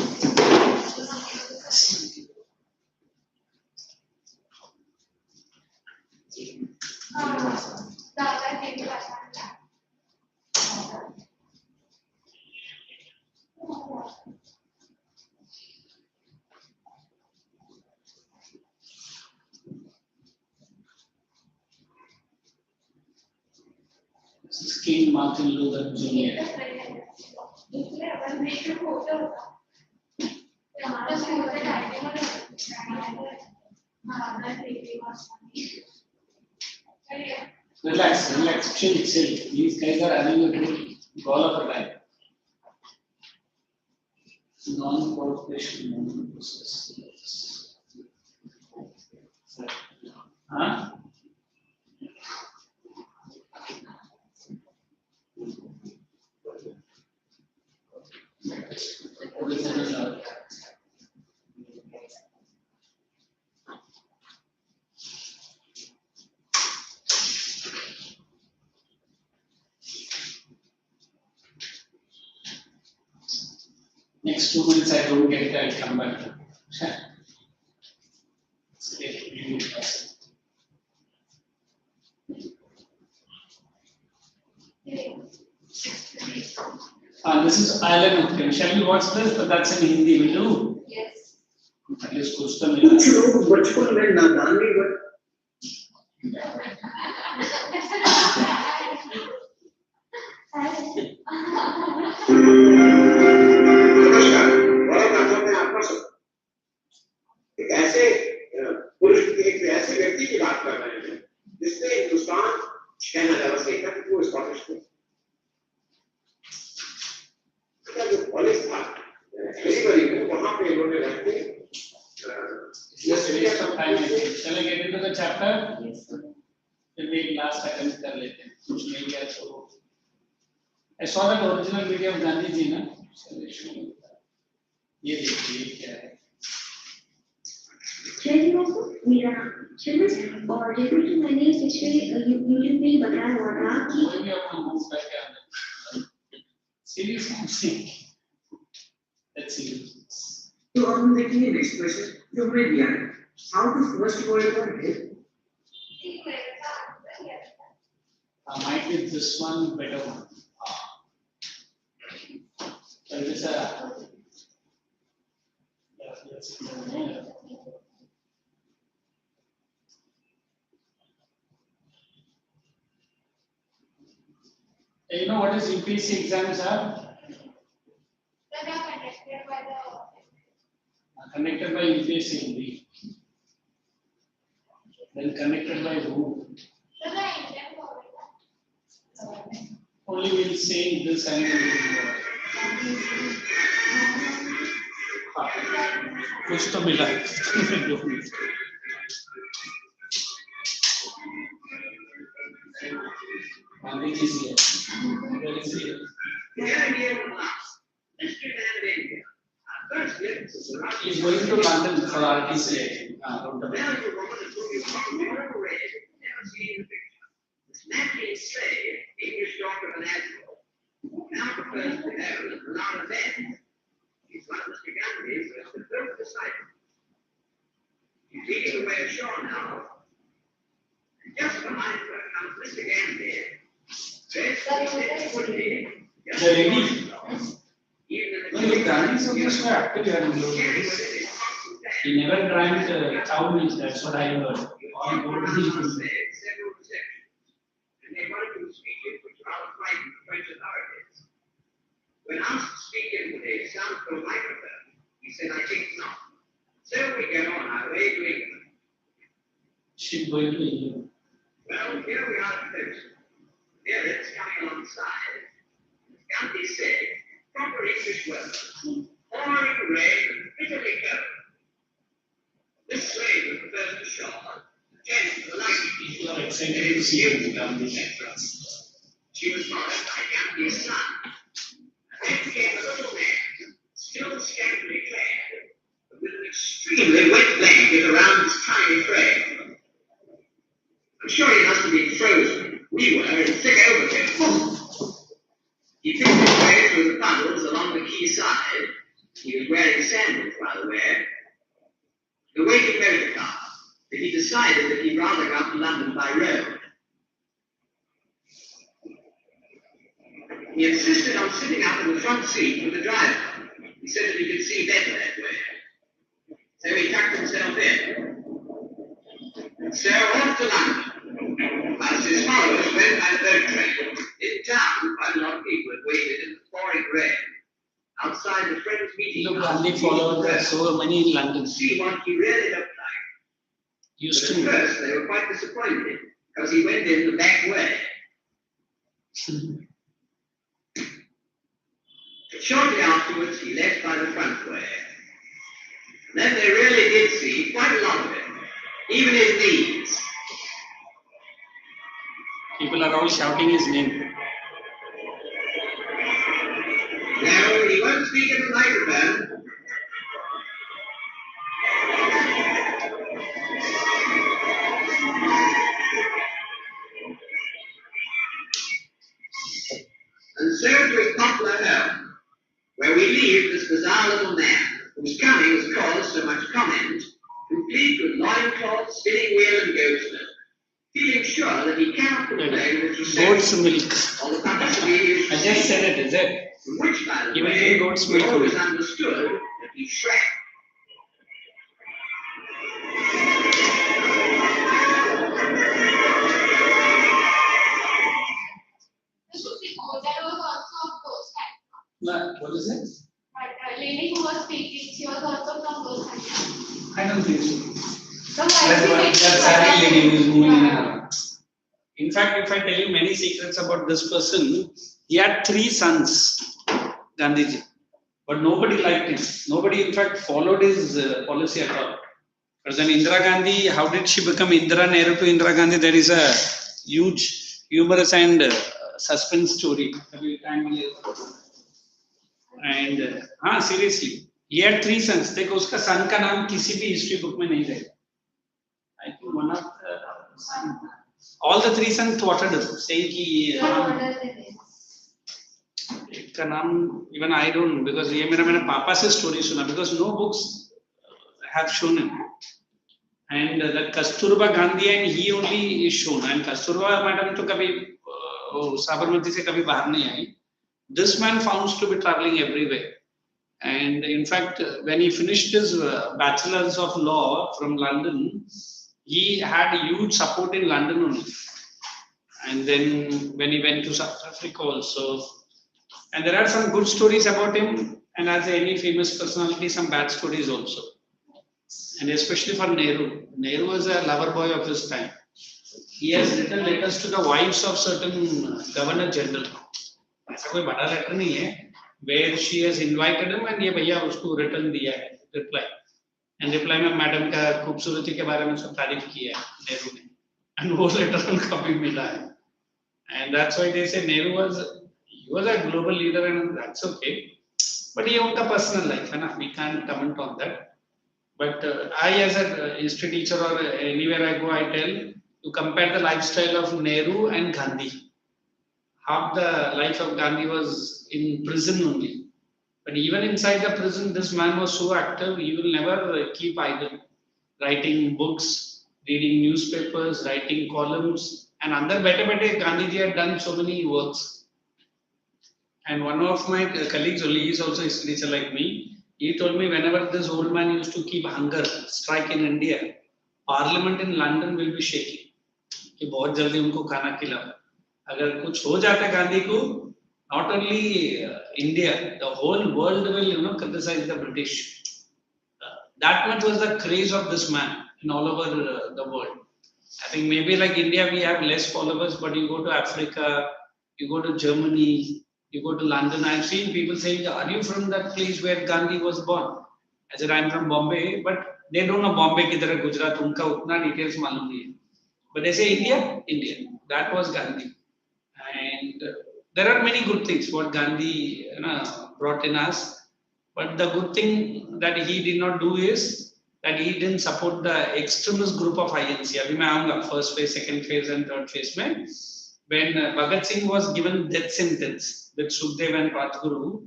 This is King Martin Luther Jr. Relax, chill. These guys are having a good goal of a time. Non-cooperation process. Huh? Next 2 minutes I don't get it, I'll come back. This is Island of Kim. Shall we watch this? But that's in Hindi, will do? Yes. At least कुछ तो मिला. कुछ लोग बचपन में नादान भी बन. नमस्कार, बड़ा नाथों में आपका स्वागत. एक ऐसे पुरुष एक ऐसे व्यक्ति की बात कर रहे हैं जिसने हिंदुस्तान 6000 से एकत्र हुए स्कॉटिश को. जो कॉलेज था एलिबरी में, वहां पे इन्होंने रहते Just waste of time. Shall I get into the chapter? Yes, sir. फिर भी एक last attempt कर लेते हैं. कुछ नहीं किया तो. I saw that original video of Gandhi ji, na. Shall I show you? ये देखिए क्या है? जय जी दोस्तों, मेरा नाम शर्मा है और जैसे कि मैंने पिछले वीडियो में बताया हुआ था कि कोई भी अपना मूव करके आना सीरियसली let's see तो अब हम देखेंगे नेक्स्ट क्वेश्चन जो हमें दिया है हाउ टू फर्स्ट वर्ड का है might be this one better one so it is a you know what is UPSC exams are? They are Connected by UPSC only. Then connected by who? Only we'll say this angle. कुछ तो मिला He's going to London for RTC. Naturally slave, English daughter of an admiral, now prefers to have a lot of men. He's one of Mr. Gandhi's the third disciple. He's leading the way ashore now. And just behind her comes Mr. Gandhi. Dressed quickly. The lady. Even No, the Gandhis of this were active here in those days. He never drank cow milk, that's what I heard. All gold milk. several receptions. And they wanted to speak in which rather frightened the French authorities. When asked to speak in with a soundproof microphone, he said, I think not. So we get on our way to England. She's going to England. Well, here we are at coast. There it's coming alongside. As Gandhi said, proper English weather. Pouring rain and bitterly cold. This slave was the first ashore. Attend to the luggage. People are excited to see you become the actress. She was followed by Gandhi's son. Then came a little man, still scantily clad, but with an extremely wet blanket around his tiny frame. I'm sure he must have been frozen. We were in thick overcoat. He picked his way through the puddles along the quay side. He was wearing sandals, by the way. The waiting motor car, but he decided that he'd rather go up to London by road. He insisted on sitting up in the front seat with the driver. He said that he could see better that way. So he tucked himself in. And so off to London. Whilst his followers went by the boat train. In town, quite a lot of people had waited in the pouring rain outside the Friends meeting Look, house Gandhi followers are so many in London. to see what he really looked like. Used But to. at first, they were quite disappointed because he went in the back way. But shortly afterwards, he left by the front way. And then they really did see quite a lot of him, even his knees. People are all shouting his name. No, he won't speak in the microphone. And so to his popular home, where we leave this bizarre little man, whose coming has caused so much comment, complete with loincloth, spinning wheel, and goat's milk, feeling sure that he cannot complain with Goat's milk. all the publicity he I just said it, is it? from which, by the He will way, drink goat's we milk always only. understood that he shrank. That was also of course. What is it? But the lady who was speaking, she was also from those countries. I don't think so. So That's a lady who is moving around. In fact, if I tell you many secrets about this person, he had 3 sons, Gandhiji, but nobody liked him. Nobody, in fact, followed his policy at all. But then Indira Gandhi, how did she become Indira Nehru to Indira Gandhi? There is a huge humorous and suspense story. And seriously, He had 3 sons. देखो उसका son का नाम किसी भी history book में नहीं रहेगा. I think one of all the 3 sons thwarted him, saying कि एक का नाम even I don't know because ये मैंने पापा से story सुना because no books have shown him. And that Kasturba Gandhi and he only is shown. And Kasturba madam तो कभी साबरमती से कभी बाहर नहीं आई. This man found to be traveling everywhere. And in fact, when he finished his bachelor's of law from London, he had huge support in London only. And then when he went to South Africa also, and there are some good stories about him, and as any famous personality, some bad stories also. And especially for Nehru. Nehru was a lover boy of his time. He has written letters to the wives of certain governor general. ऐसा कोई बड़ा letter नहीं है. Where she has invited him and ये भैया उसको return दिया है reply. And reply में मैडम का खूबसूरती के बारे में सब तारीफ किया है नेहरू ने. And वो letter उनको भी मिला है. And that's why they say Nehru was a global leader and that's okay. But ये उनका personal life है ना. We can't comment on that. But I as a history teacher or anywhere I go, I tell you compare the lifestyle of Nehru and Gandhi. Half the life of Gandhi was in prison only. But even inside the prison, this man was so active, he will never keep idle. Writing books, reading newspapers, writing columns. And under Bete Gandhiji had done so many works. And one of my colleagues, only he is also a history teacher like me, he told me whenever this old man used to keep hunger strike in India, Parliament in London will be shaking. कि बहुत जल्दी उनको खाना खिलाओ. अगर कुछ हो जाता गांधी को, not only India, the whole world will criticize the British. That much was the craze of this man in all over the world. I think maybe like India we have less followers, but you go to Africa, you go to Germany, you go to London. I've seen people saying, "Are you from that place where Gandhi was born?" I said, "I'm from Bombay," but they don't know Bombay ki tarah Gujarat. उनका उतना details मालूम नहीं है. But they say India, India. That was Gandhi. And there are many good things what Gandhi brought in us. But the good thing that he did not do is that he didn't support the extremist group of INC. अभी मैं आऊँगा first phase, second phase and third phase में. When Bhagat Singh was given death sentence with Sukhdev and Rajguru,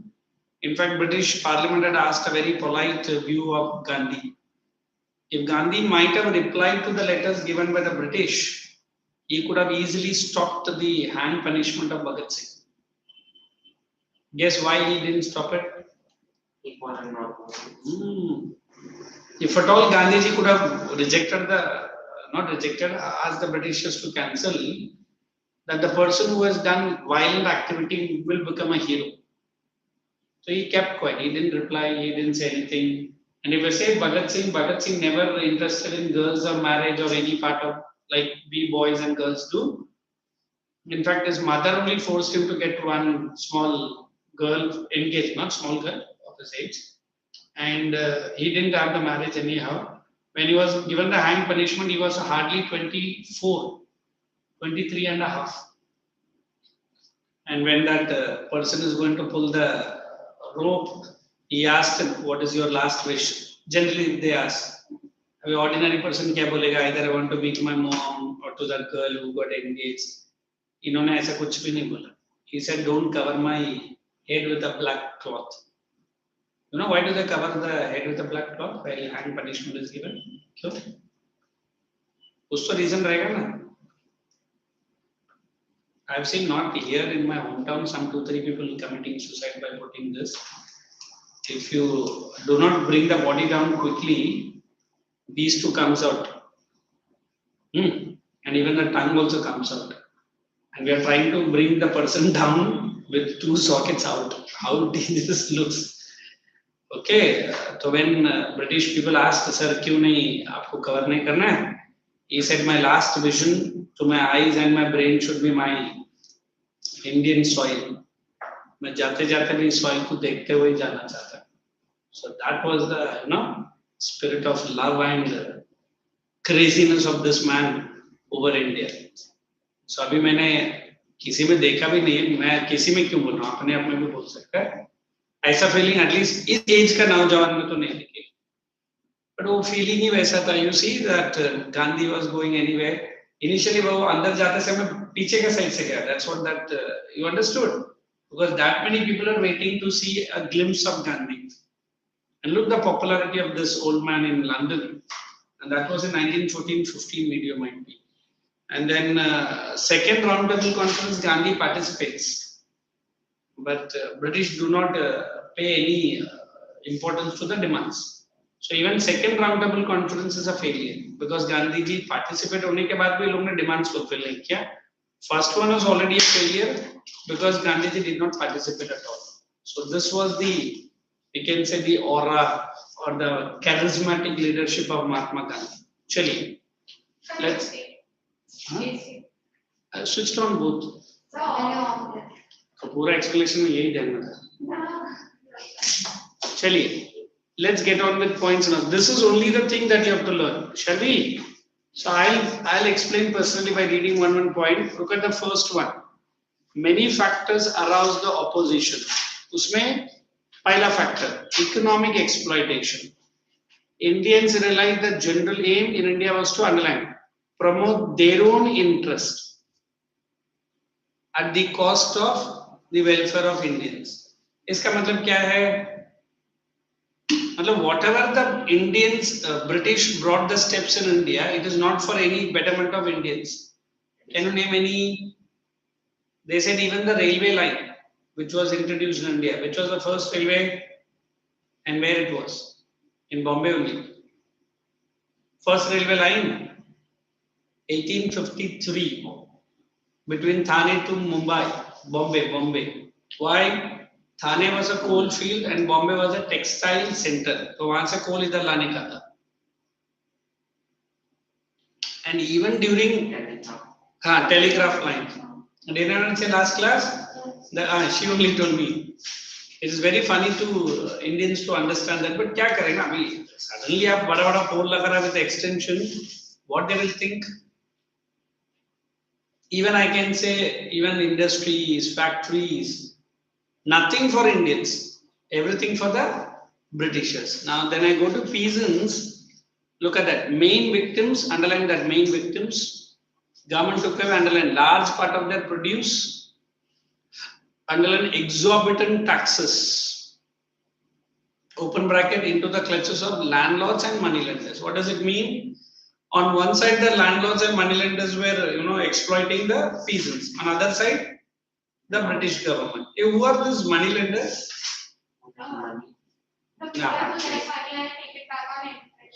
in fact British Parliament had asked a very polite view of Gandhi. If Gandhi might have replied to the letters given by the British, he could have easily stopped the hand punishment of Bhagat Singh. Guess why he didn't stop it? If at all Gandhiji could have asked the Britishers to cancel, that the person who has done violent activity will become a hero. So he kept quiet, he didn't reply, he didn't say anything. And if I say Bhagat Singh never interested in girls or marriage or any part of like we boys and girls do. In fact, his mother only forced him to get one small girl engaged, not small girl of his age. And he didn't have the marriage anyhow. When he was given the hang punishment, he was hardly 24, 23 and a half. And when that person is going to pull the rope, he asked him, "What is your last wish?" Generally, they ask. An ordinary person क्या बोलेगा? Either I want to meet my mom or to that girl who got engaged. इन्होंने ऐसा कुछ भी नहीं बोला. He said, "Don't cover my head with a black cloth." You know why do they cover the head with a black cloth while hang punishment is given? क्यों? कुछ तो reason रहेगा ना. I've seen not here in my hometown some 2-3 people committing suicide by putting this. If you do not bring the body down quickly, these two comes out. And even the tongue also comes out. And we are trying to bring the person down with 2 sockets out. How dangerous looks. Okay, so when British people asked, "Sir, क्यों नहीं आपको cover नहीं करना है?" He said, "My last vision to my eyes and my brain should be my Indian soil. मैं जाते जाते भी soil को देखते हुए जाना चाहता हूँ." So that was the spirit of love and craziness of this man over India. So अभी मैंने किसी में देखा भी नहीं, मैं किसी में क्यों बोल रहा हूँ, अपने आप में भी बोल सकता है. ऐसा फीलिंग एटलीस्ट इस एज का नौजवान में तो नहीं दिखे, बट वो फीलिंग ही वैसा था. You see that Gandhi was going anywhere. Initially वो अंदर जाते समय पीछे के साइड से गया. That's what that you understood, because that many people are waiting to see a glimpse of Gandhi. And look the popularity of this old man in London, and that was in 1914-15 video might be. And then second roundtable conference, Gandhi participates, but British do not pay any importance to the demands. So even second roundtable conference is a failure because Gandhi ji participate होने के बाद भी लोग ने demands fulfill नहीं किया. First one was already a failure because Gandhi ji did not participate at all. So this was the, we can say, the aura or the charismatic leadership of Mahatma Gandhi. Chaliye, let's. I switched on both. तो पूरा explanation में यही ध्यान रखना. चलिए, let's get on with points now. This is only the thing that you have to learn. Shall we? So I'll explain personally by reading one point. Look at the first one. Many factors arouse the opposition. उसमें पहला factor, economic exploitation. Indians realized the general aim in India was to underline, promote their own interest at the cost of the welfare of Indians. इसका मतलब क्या है? मतलब whatever the Indians, British brought the steps in India, it is not for any betterment of Indians. Can you name any? They said even the railway line, which was introduced in India, which was the first railway, and where it was? In Bombay only. First railway line, 1853, between Thane to Mumbai, Bombay. Why? Thane was a coal field and Bombay was a textile center. तो वहाँ से coal इधर लाने का था. And even during telegraph line. Did anyone say last class? She only told me. It is very funny to Indians to understand that. But क्या करें ना अभी? Suddenly आप बड़ा pole लगा रहा with extension. What they will think? Even I can say, even industries, factories, nothing for Indians, everything for the Britishers. Now, then I go to peasants, look at that. Main victims, underline that, main victims. Government took away, underline large part of their produce, underline exorbitant taxes, open bracket, into the clutches of landlords and moneylenders. What does it mean? On one side, the landlords and moneylenders were, exploiting the peasants. On the other side, the British government. Who are these moneylenders?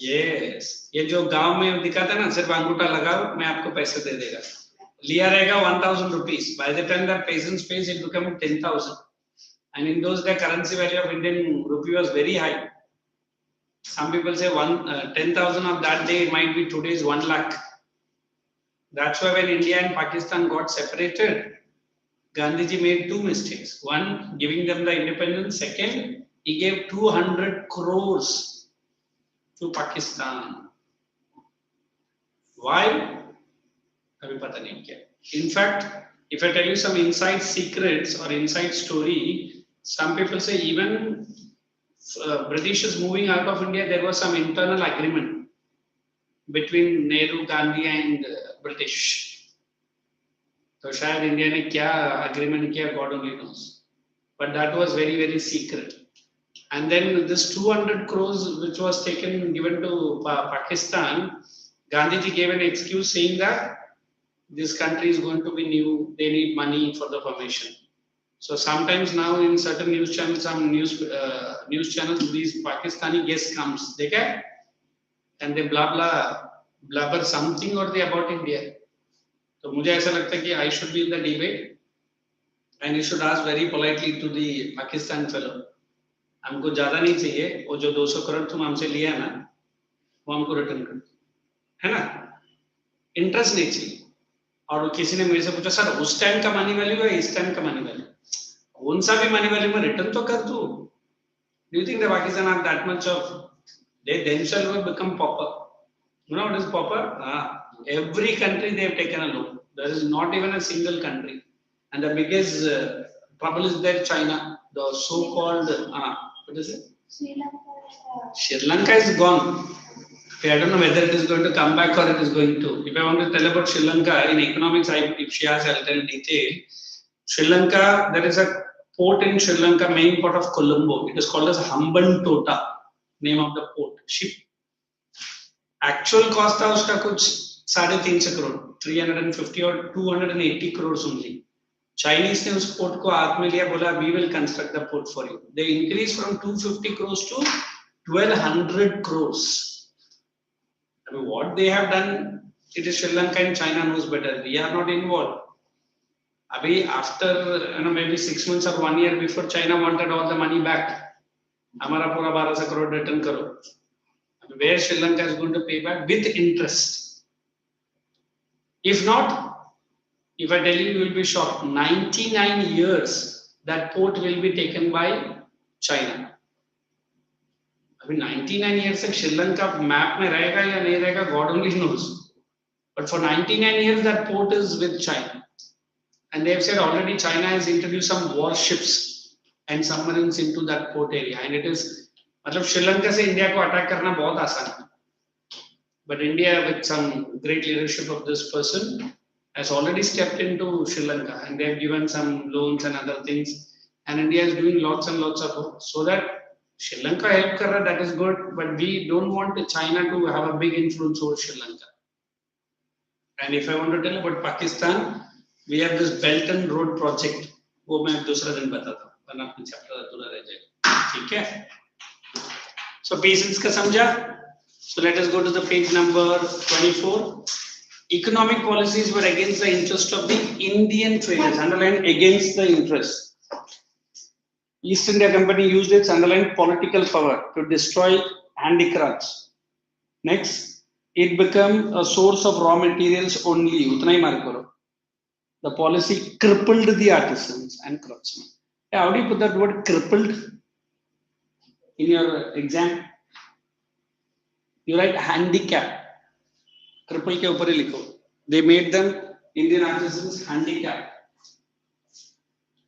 Yes. ये जो गांव में दिखाता है ना, सिर्फ अंगूठा लगाओ, मैं आपको पैसे दे देगा. लिया रहेगा 1,000 rupees. By the time that peasants pays, it became 10,000. And in those days, currency value of Indian rupee was very high. Some people say 10,000 of that day might be today's 1 lakh. That's why when India and Pakistan got separated, Gandhiji made two mistakes. One, giving them the independence. Second, he gave 200 crores to Pakistan. Why? In fact, if I tell you some inside secrets or inside story, some people say even Britishers moving out of India, there was some internal agreement between Nehru, Gandhi and British. So शायद India ने क्या agreement किया, God only knows. But that was very, very secret. And then this 200 crores which was given to Pakistan, Gandhiji gave an excuse saying that this country is going to be new, they need money for the formation. So sometimes now in certain news channels, some news channels, these Pakistani guest comes, they get, and they blabber something or they about India. So मुझे ऐसा लगता है कि I should be in the debate, and you should ask very politely to the Pakistan fellow. हमको ज़्यादा नहीं चाहिए, वो जो 200 करोड़ तुम हमसे लिया ना, वो हमको रिटर्न कर, है ना? इंटरेस्ट नहीं चाहिए. और किसी ने मेरे से पूछा, सर उस टाइम का मनी वैल्यू है, इस टाइम का मनी वैल्यू, कौन सा भी मनी वैल्यू में रिटर्न तो कर दो. Do you think the Pakistan have that much of? They themselves have become pauper. You know what is pauper? Every country they have taken a loan. There is not even a single country. And the biggest trouble is there, China. the so-called, what is it? Sri Lanka. Sri Lanka is gone. Okay, I don't know whether it is going to come back or it is going to. If I want to tell about Sri Lanka, in economics, if she asks, I'll tell in detail. Sri Lanka, there is a port in Sri Lanka, main port of Colombo. It is called as Hambantota, name of the port, ship. Actual cost था उसका कुछ 350 crore, 350 or 280 crores only. Chinese ने उस port को हाथ में लिया, बोला we will construct the port for you. They increased from 250 crores to 1200 crores. I mean, what they have done, it is Sri Lanka and China knows better. We are not involved. Abhi after maybe 6 months or 1 year before, China wanted all the money back. Hamara pura 1200 crore return karo. Where Sri Lanka is going to pay back with interest. If not, if I tell you, you will be shocked. 99 years that port will be taken by China. I mean, 99 years तक Sri Lanka map में रहेगा या नहीं रहेगा, God only knows. But for 99 years that port is with China, and they have said already China has introduced some warships and submarines into that port area, and it is, मतलब श्रीलंका से India को attack करना बहुत आसान है. But India, with some great leadership of this person, has already stepped into Sri Lanka, and they have given some loans and other things, and India is doing lots and lots of work so that Sri Lanka help kar raha, that is good, but we don't want China to have a big influence over Sri Lanka. And if I want to tell about Pakistan, we have this Belt and Road project. वो मैं दूसरा दिन बताता हूँ, वरना अपने chapter अधूरा रह जाएगा. ठीक है? So patience का समझा? So let us go to the page number 24. Economic policies were against the interest of the Indian traders. Underline against the interest. East India Company used its underlying political power to destroy handicrafts. Next, it became a source of raw materials only. Utna hi mark karo. The policy crippled the artisans and craftsmen. How do you put that word crippled in your exam? You write handicap. Cripple ke upar hi likho. They made them, Indian artisans, handicapped.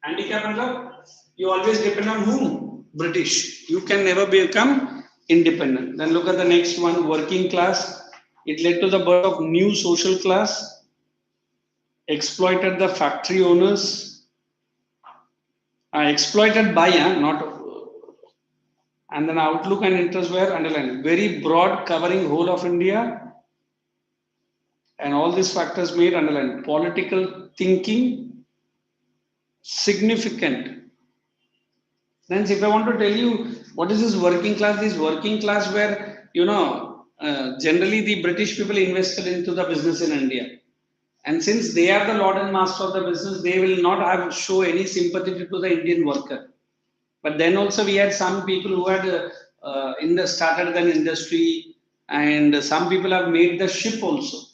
Handicap matlab, you always depend on whom? British. You can never become independent. Then look at the next one, working class. It led to the birth of new social class, exploited the factory owners, exploited by, not, and then outlook and interest were underlined. Very broad, covering whole of India, and all these factors made underlined. Political thinking, significant. Then if I want to tell you what is this working class where, generally the British people invested into the business in India. And since they are the lord and master of the business, they will not show any sympathy to the Indian worker. But then also we had some people who had started an industry, and some people have made the ship also.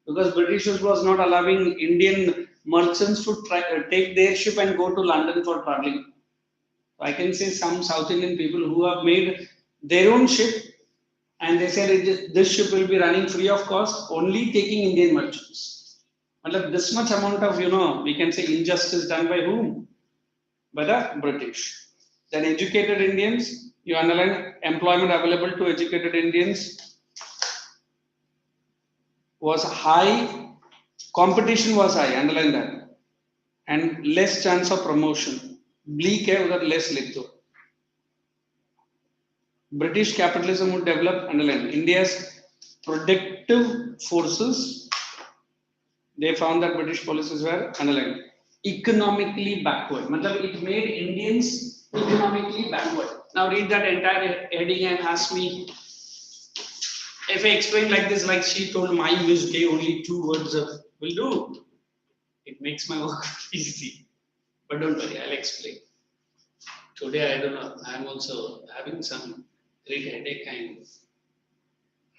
Because Britishers was not allowing Indian merchants to take their ship and go to London for traveling. I can say some South Indian people who have made their own ship, and they said this ship will be running free of cost, only taking Indian merchants. But this much amount of, we can say injustice done by whom? By the British. Then educated Indians, you underline employment available to educated Indians was high, competition was high, underline that, and less chance of promotion. Bleak है उधर less लिख दो. British capitalism would develop, underline. India's productive forces, they found that British policies were, underline, economically backward. Matlab it made Indians economically backward. Now read that entire heading and ask me. If I explain like this, like she told my Miss Day, only 2 words will do. It makes my work easy. But don't worry, I'll explain. Today, I don't know, I'm also having some great headache and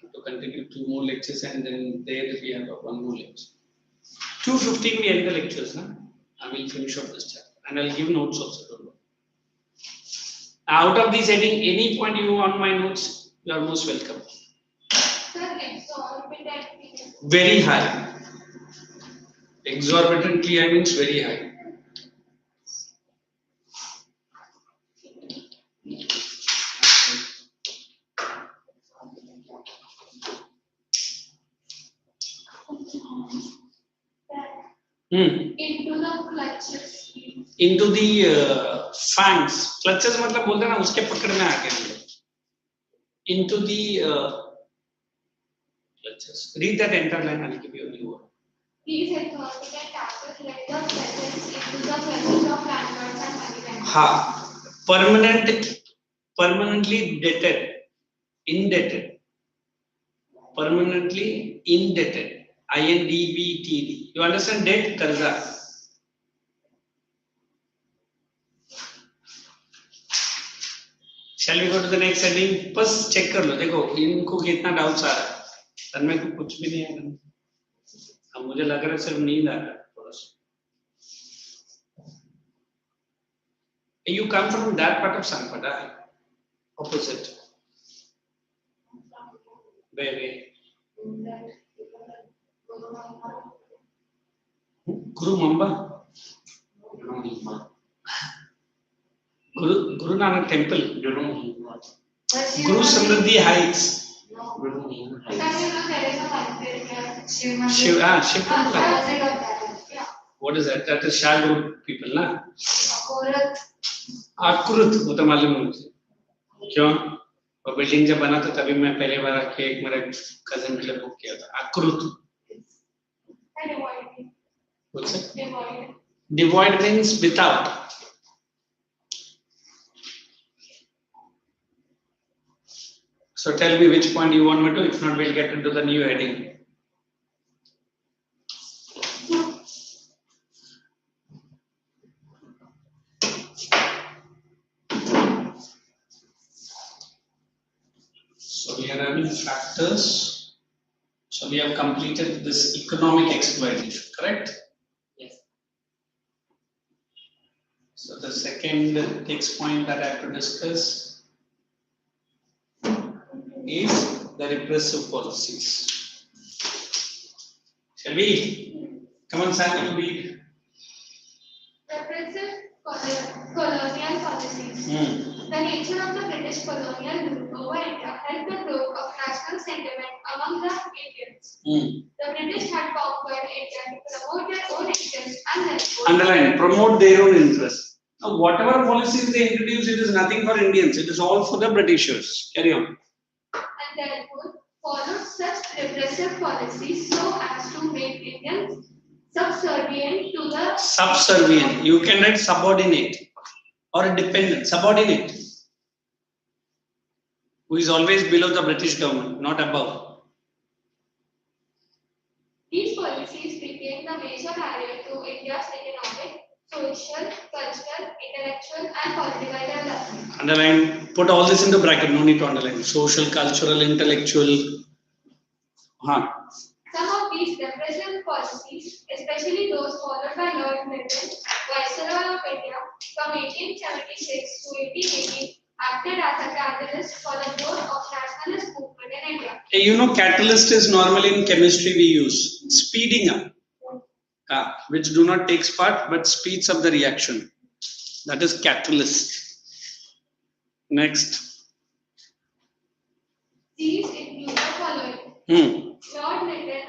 have to continue 2 more lectures, and then there we have 1 more lecture. 2:15 we end the lectures, huh? I will finish off this chapter and I'll give notes also, don't worry. Out of this heading, any point you want my notes, you are most welcome. Sir, exorbitant. Very high. Exorbitantly, I means very high. Into the clutches. Into the fangs. Clutches मतलब बोलते हैं ना उसके पकड़ में आके हम लोग. Into the clutches. Read that entire line. I'll give you a new one. These exorbitant taxes led the peasants into the clutches of landlords and moneylenders. Ha. Permanently debted. Indebted. Permanently indebted. INDBTD. You understand debt? Karza. Shall we go to the next heading? बस check कर लो. देखो इनको कितना doubts आ रहा है. तन्मय को कुछ भी नहीं आ रहा. अब मुझे लग रहा है सिर्फ नींद आ रहा है थोड़ा सा. You come from that part of Sanpada, opposite. Where? Guru Mamba? Guru Nanak Temple. Guru Samriddhi Heights. Shiv Temple. What is that? That is Shah Group people, na? आकृत वो तो मालूम है मुझे क्यों और बिल्डिंग जब बना था तभी मैं पहले बार आके एक मेरे कजन के लिए बुक किया था आकृत devoid means without so tell me which point you want me to if not we'll get into the new heading So we are having factors. So we have completed this economic exploitation, correct? Yes. So the second text point that I have to discuss is the repressive policies. Shall we? Come on, Sam, read. Repressive colonial policies. The nature of the British colonial rule over India helped the growth of national sentiment among the Indians. The British had conquered India to promote their own interests and therefore underline promote their own interests. Now, whatever policies they introduce, it is nothing for Indians. It is all for the Britishers. Carry on. And therefore followed such repressive policies so as to make Indians subservient to the Subservient. You can write subordinate or dependent. Subordinate. Who is always below the British government, not above. These policies became the major barrier to India's economic, social, cultural, intellectual, and political development. Underline. Put all this into bracket. No need to underline. Social, cultural, intellectual. Some of these repressive policies, especially those followed by Lord Milton, Viceroy of India, from 1876 to 1880, acted as a catalyst for the growth of nationalist movement in India. You know, catalyst is normally in chemistry we use speeding up, which do not take part but speeds up the reaction. That is catalyst. Next. These include the following. Lord Milton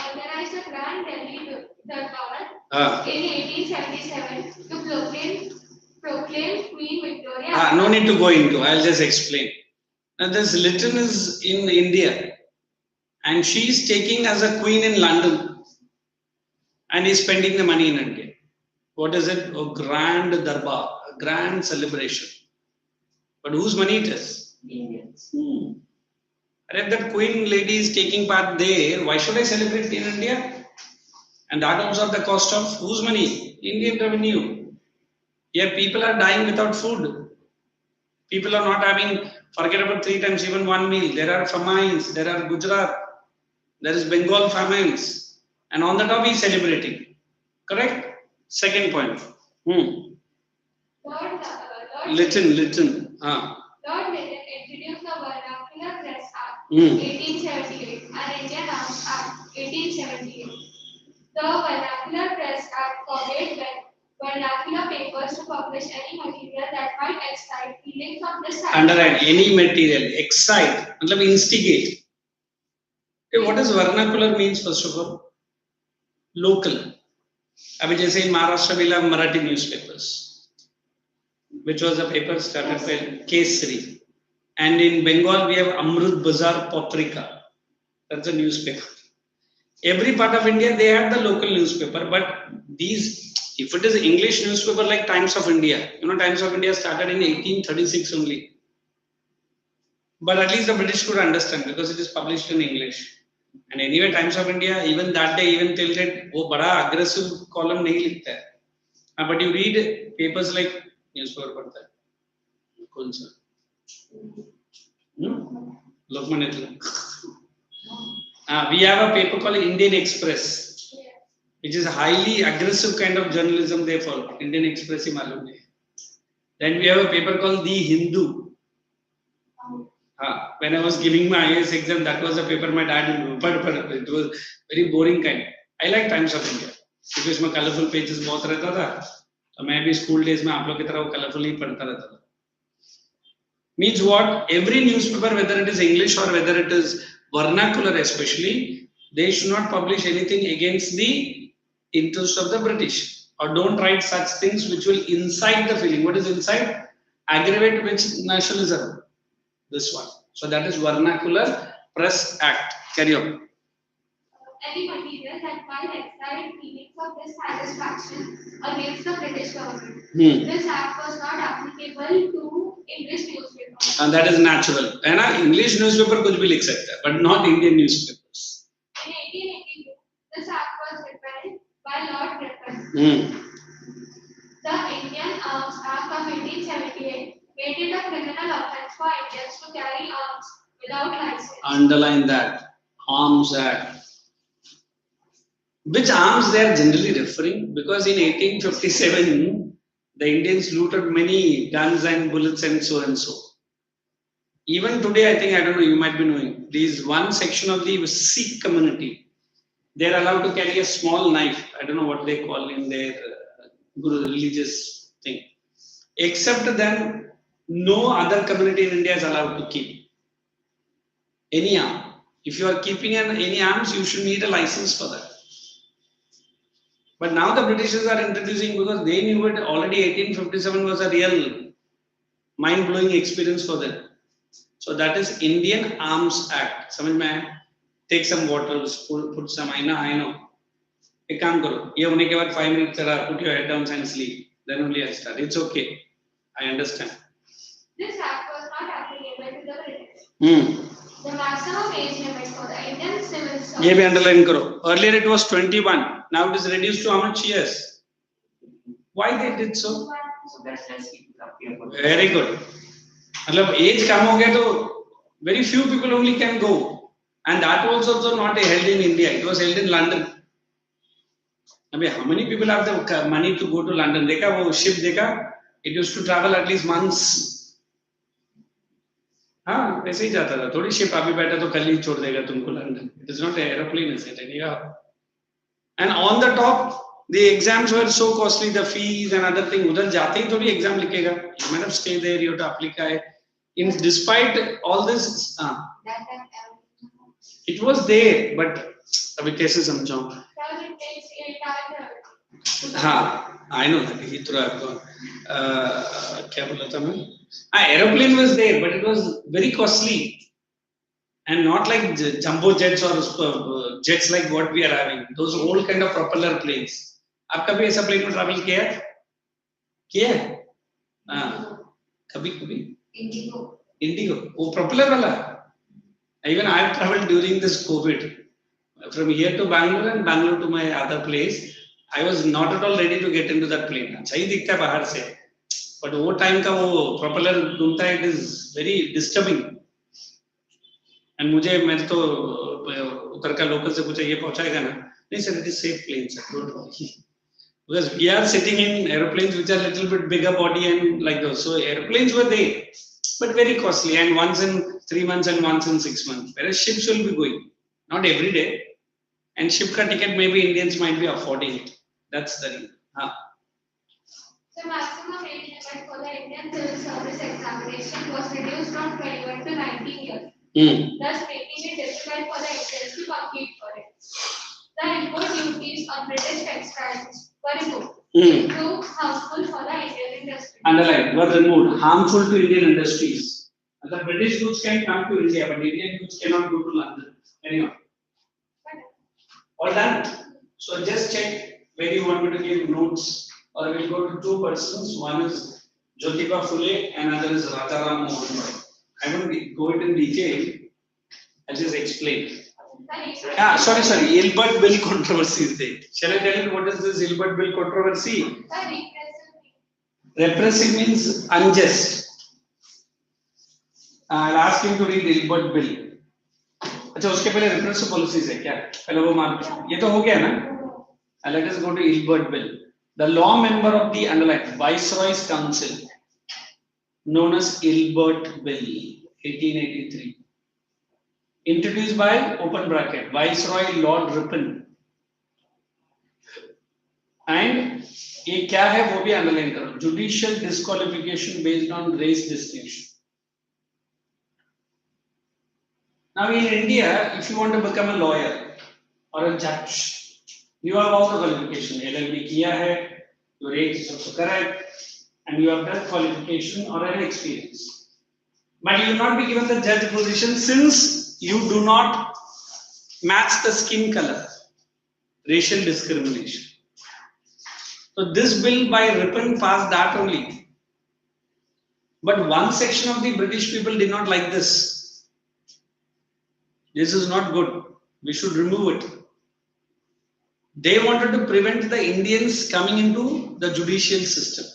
organized a Grand Delhi Darbar in 1877 to proclaim Queen Victoria. No need to go into. I'll just explain. Now, this Lytton is in India, and she is taking as a queen in London, and is spending the money in India. What is it? A grand darbar, a grand celebration. But whose money it is? Indians. And if that queen lady is taking part there, why should I celebrate in India? And that also at the cost of whose money? Indian revenue. Here people are dying without food. People are not having, forget about 3 times even one meal. There are famines, there are Gujarat, there is Bengal famines. And on the top he is celebrating. Correct? Second point. Lytton. Lord Milton introduced the Vernacular Press Act 1878 and Indian Arms Act 1878. The Vernacular Press Act forbade vernacular papers to publish any material that might excite feelings of dissatisfaction. Underline any material. Excite. मतलब instigate. Okay, what does vernacular means first of all? Local. अभी जैसे in Maharashtra we have Marathi newspapers, which was a paper started by Kesari, and in Bengal we have Amrut Bazar Patrika. That's a newspaper. Every part of India they have the local newspaper, but these, if it is English newspaper like Times of India, Times of India started in 1836 only. But at least the British could understand because it is published in English. And anyway, Times of India, even that day, even till date, वो बड़ा aggressive column नहीं लिखता है. But you read papers like newspaper पढ़ता है. कौन सा? Lokmanya Tilak. We have a paper called Indian Express, which is a highly aggressive kind of journalism they follow. Indian Express ही मालूम नहीं. Then we have a paper called The Hindu. When I was giving my IAS exam, that was a paper my dad would do. It was very boring kind. I like Times of India because my colorful pages बहुत रहता था. तो मैं भी school days में आप लोग की तरह वो colorful ही पढ़ता रहता था. Means what? Every newspaper, whether it is English or whether it is vernacular especially, they should not publish anything against the interest of the British, or don't write such things which will incite the feeling. What is incite? Aggravate which nationalism? This one. So that is Vernacular Press Act. Carry on. Any material that might excite feelings of dissatisfaction against the British government. This act was not applicable to English newspapers. And that is natural. And English newspaper कुछ भी लिख सकता है, but not Indian newspapers. In 1882, this act was repealed by Lord Repressive. The Indian Arms Act of 1878 made it a criminal offence for Indians to carry arms without license. Underline that. Arms Act. Which arms they are generally referring? Because in 1857, the Indians looted many guns and bullets and so and so. Even today, I think, I don't know, you might be knowing, there is one section of the Sikh community. They are allowed to carry a small knife. I don't know what they call in their religious thing. Except then, no other community in India is allowed to keep any arm. If you are keeping any arms, you should need a license for that. But now the Britishers are introducing, because they knew it already. 1857 was a real mind-blowing experience for them. So that is Indian Arms Act. समझ में आया? Take some water, put some. I know. एक काम करो. ये होने के बाद 5 minutes चला. Put your head down and sleep. Then only I start. It's okay. I understand. This act was not applicable to the British. The maximum age limit for the Indian civil service. ये भी underline करो. Earlier it was 21. Now it is reduced to how much years? Why they did so? So that's Very good. मतलब age कम हो गया तो very few people only can go, and that was also not held in India. It was held in London. अबे how many people have the money to go to London? देखा वो ship देखा? It used to travel at least months. हाँ वैसे ही जाता था. थोड़ी ship अभी बैठा तो कल ही छोड़ देगा तुमको London. It is not an aeroplane, is it? Anyhow. And on the top, the exams were so costly, the fees and other thing. उधर जाते ही थोड़ी exam लिखेगा. You might have stayed there, you have to apply. In despite all this, it was there, but अभी कैसे समझाऊँ? हाँ, I know that. ये थोड़ा क्या बोला था मैं? Aeroplane was there, but it was very costly. And not like jumbo jets or jets like what we are having. Those old kind of propeller planes. आप कभी ऐसा plane में travel किया है? किया है? हाँ, कभी? Indigo. वो propeller वाला? Even I have traveled during this COVID. From here to Bangalore and Bangalore to my other place. I was not at all ready to get into that plane. अच्छा ही दिखता है बाहर से. But वो time का वो propeller घूमता है, it is very disturbing. And मैं तो उतर का लोकल से पूछा ये पहुंचाएगा ना? नहीं sir, it is safe plane sir, don't worry. Because we are sitting in aeroplanes which are little bit bigger body and like those. So airplanes were there, but very costly, and once in 3 months and once in 6 months. Whereas ships will be going, not every day. And ship ka ticket maybe Indians might be affording it. That's the reason. The maximum age limit for the Indian civil service examination was reduced from 21 to 19 years. Thus making it difficult for the Indians to compete for it. The import duties on British textiles Very good. Hmm. Too harmful for the Indian industry. Underline, were removed. Harmful to Indian industries. The British goods can come to India, but Indian goods cannot go to London. Anyway, all done. So just check where you want me to give notes, or we'll go to two persons. One is Jyotiba Phule, and another is Rajaram Mohan Roy. I won't go into detail. I'll just explain. Sorry. Ilbert Bill controversy is there. Shall I tell you what is this Ilbert Bill controversy? Repressive means unjust. I'll ask him to read Ilbert Bill. अच्छा उसके पहले repressive policies है क्या? पहले वो मान ये तो हो गया ना? Let us go to Ilbert Bill. The law member of the underlined Viceroy's Council, known as Ilbert Bill, 1883. Introduced by open bracket Viceroy Lord Ripon. And ये क्या है वो भी underline करो. Judicial disqualification based on race distinction. Now in India, if you want to become a lawyer or a judge, you have all the qualification. LLB किया है, your age is also correct, and you have that qualification or an experience. But you will not be given the judge position since you do not match the skin color. Racial discrimination. So this bill by Ripon passed that only. But one section of the British people did not like this. This is not good. We should remove it. They wanted to prevent the Indians coming into the judicial system.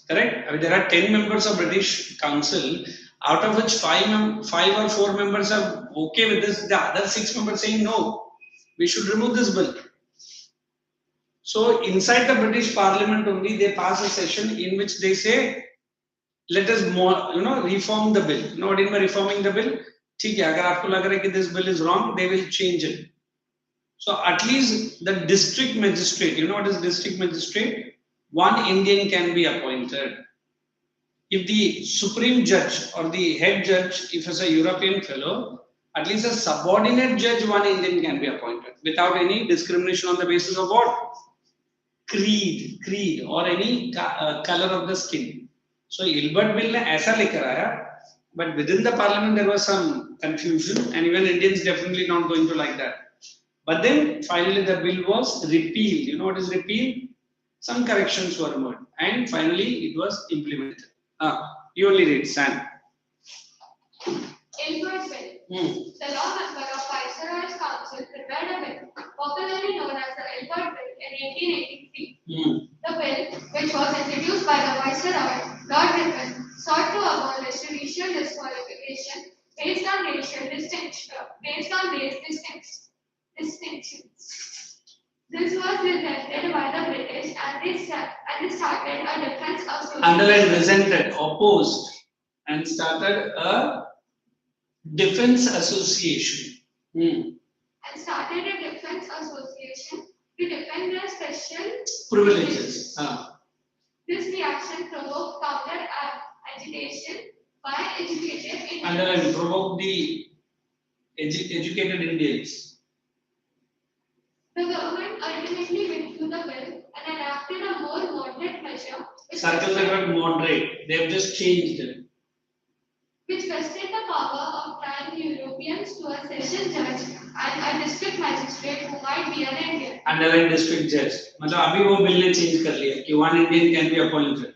Correct? I mean, there are 10 members of British Council, out of which 5 or 4 members are okay with this. The other 6 members saying no, we should remove this bill. So inside the British Parliament only, they pass a session in which they say, let us reform the bill. You know what I mean by reforming the bill? ठीक है, अगर आपको लग रहा है कि this bill is wrong, they will change it. So at least the district magistrate, you know what is district magistrate? One Indian can be appointed. If the supreme judge or the head judge, if it's a European fellow, at least a subordinate judge, one Indian can be appointed without any discrimination on the basis of what? Creed or any color of the skin. So Ilbert Bill ने ऐसा लेकर आया, but within the parliament there was some confusion, and even Indians definitely not going to like that. But then finally the bill was repealed. You know what is repealed? Some corrections were made, and finally it was implemented. You only read, Sam. Ilbert Bill. The law member of Viceroy's Council prepared a bill, popularly known as the Ilbert Bill, in 1883. The bill, which was introduced by the Viceroy, Lord Ripon, sought to abolish racial disqualification based on race distinctions. This was resented by the British, and they started a defense association. Underline resented, opposed, and started a defense association. And started a defense association to defend their special privileges. This reaction provoked counter agitation by educated Indians. Underline, provoked the educated Indians. The government ultimately withdrew the bill and enacted a more moderate measure. Circle the word moderate. They have just changed it. Which vested the power of trying Europeans to a session judge and a district magistrate who might be an Indian. Underline district judge. मतलब अभी वो bill ने change कर लिया कि one Indian can be appointed.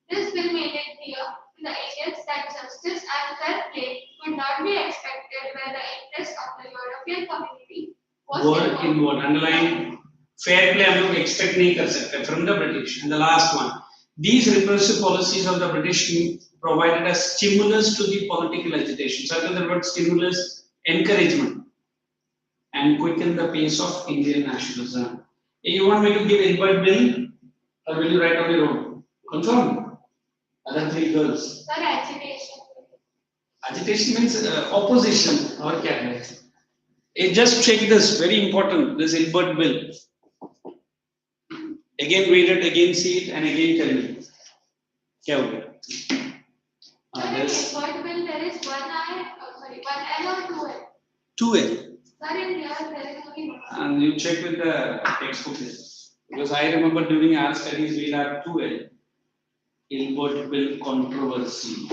This bill made it clear to the Indians that justice and fair play could not be expected where the interest of the European community was word in word. Underline fair play हम लोग expect नहीं कर सकते from the British. And the last one, these repressive policies of the British provided a stimulus to the political agitation. Circle the word stimulus, encouragement, and quicken the pace of Indian nationalism. You want me to give Ilbert Bill, or will you write on your own? Confirm. Other 3 girls. Sir, agitation. Agitation means opposition. Or क्या है? Just check this. Very important. This Ilbert Bill. Again read it. Again see it, and again tell me. क्या हो गया? Ilbert Bill, there is one L or 2L? 2L. Sir, in here there is only one. And you check with the textbook here. Because I remember during our studies we had 12 Ilbert bill controversy.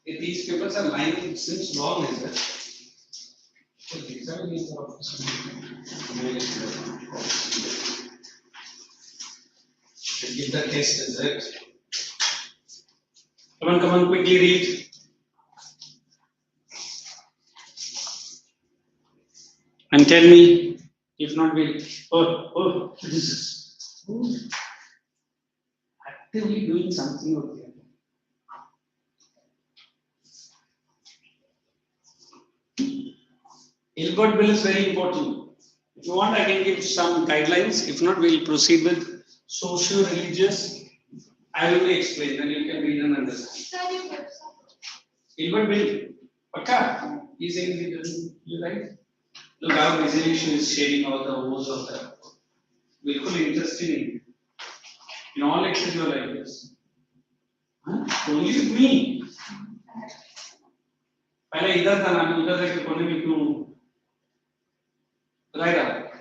These papers are lying since long, is it? Give the test, is it? Come on, quickly read. And tell me, if not, we'll. Oh, this is actively doing something over here. Ilbert bill is very important. If you want, I can give some guidelines. If not, we'll proceed with socio-religious. I will explain, then you can read and understand. Ilbert bill, Paka, he's saying you right? Look how resolution is sharing all the O's of that. Very interesting. In all lectures, you are like this. Huh? Only with me. पहले इधर था ना, उधर से कोने में क्यों? Right up.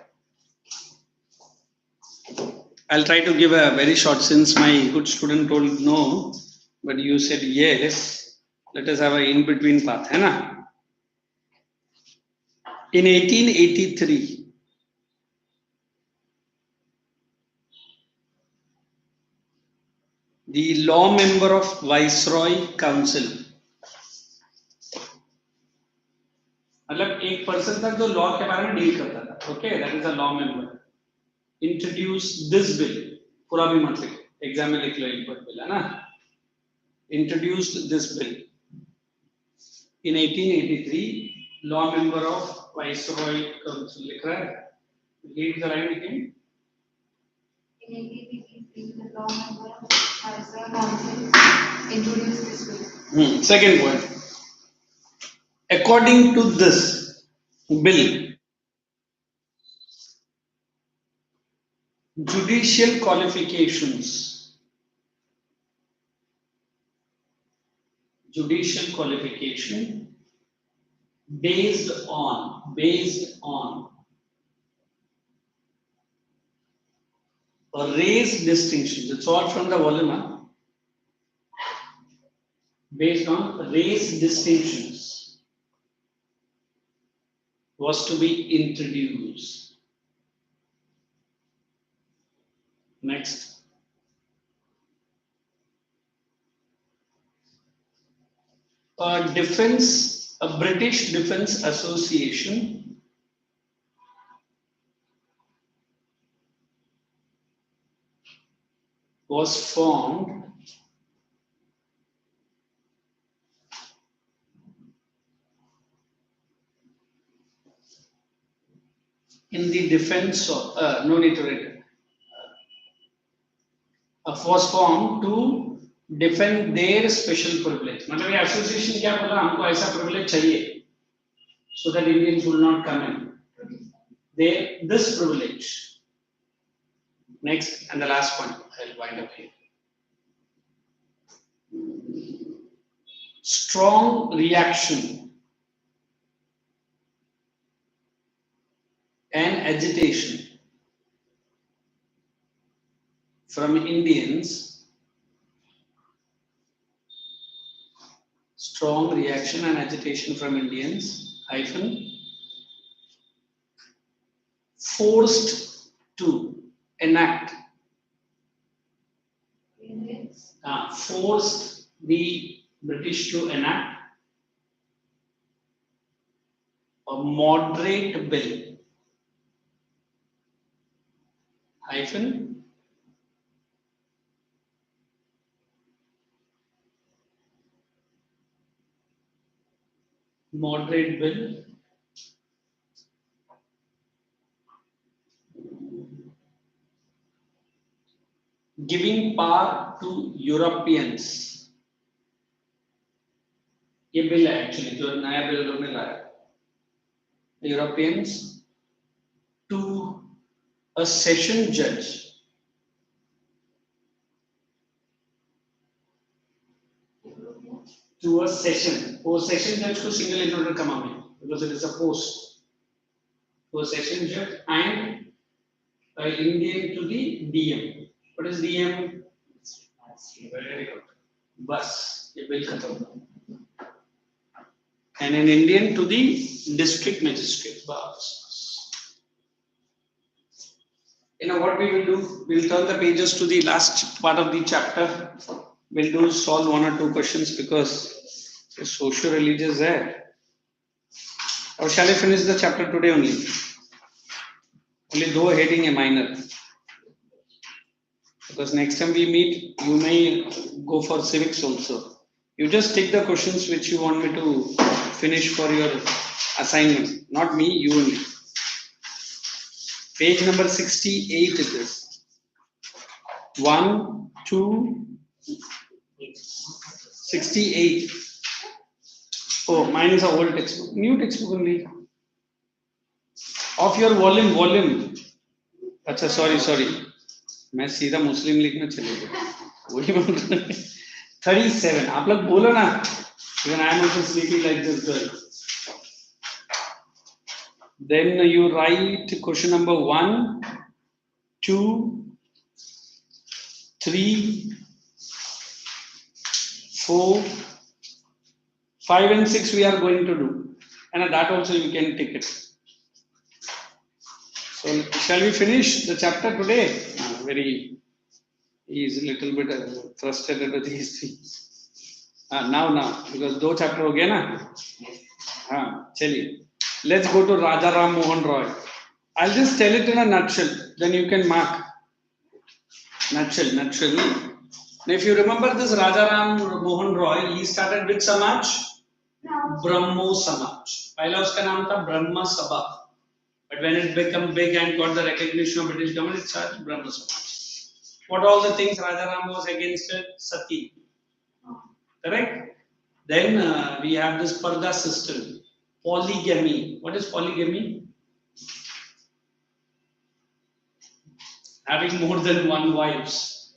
I'll try to give a very short, since my good student told no, but you said yes. Let us have an in-between path, है ना? In 1883, the law member of Viceroy Council, मतलब एक person था जो law के बारे में deal करता था, okay, that is a law member, introduced this bill, पूरा भी मत लिखो, एग्जाम में लिख लो इनपुट बिल है ना, introduced this bill in 1883, law member of Viceroy Council, लिख रहा है, read the line again. In 1883, the law member of Viceroy Council introduced this bill. Second point. According to this bill, judicial qualifications based on race distinctions, it's all from the volume, huh? Based on race distinctions was to be introduced. Next. A British Defence Association was formed in the defense of, no need to read, was formed to defend their special privilege. मतलब ये association क्या बोला, हमको ऐसा privilege चाहिए, so that Indians will not come in. This privilege. Next and the last point, I'll wind up here. Strong reaction and agitation from Indians, strong reaction and agitation from Indians, forced to enact, forced the British to enact a moderate bill, moderate bill giving power to Europeans. ये bill है actually जो नया bill उन्होंने लाया, Europeans to a session judge to a session, वो session judge को single in order कमा में, because it is a post, possession judge, and Indian to the DM. What is DM? Very good. Bus. ये bill खत्म. And an Indian to the district magistrate. Bus. You know what we will do? We'll turn the pages to the last part of the chapter. We'll do solve one or two questions because it's socio-religious there. Or shall I finish the chapter today only? Only though heading a minor. Because next time we meet, you may go for civics also. You just take the questions which you want me to finish for your assignment. Not me, you only. Page number 68 is this. 1, 2, 68. Oh, mine is an old textbook. New textbook only. Of your volume. अच्छा, sorry. मैं सीधा मुस्लिम लिखना चले गया. वही बोल रहा हूँ. 37. आप लोग बोलो ना. Even I am also sleeping like this girl. Then you write question number 1, 2, 3, 4, 5 and 6 we are going to do. And that also you can take it. So shall we finish the chapter today? He is a little bit frustrated with these things. Now, because 2 chapter ho gaya na. Chaliye. Let's go to Raja Ram Mohan Roy. I'll just tell it in a nutshell. Then you can mark. Nutshell. Now, if you remember this Raja Ram Mohan Roy, he started with Samaj? Brahmo Samaj. Pahla uska naam tha Brahma Sabha. But when it became big and got the recognition of British government, it started Brahma Samaj. What all the things Rajaram was against it? Sati. Correct? Then we have this Parda system. Polygamy. What is polygamy? Having more than one wives.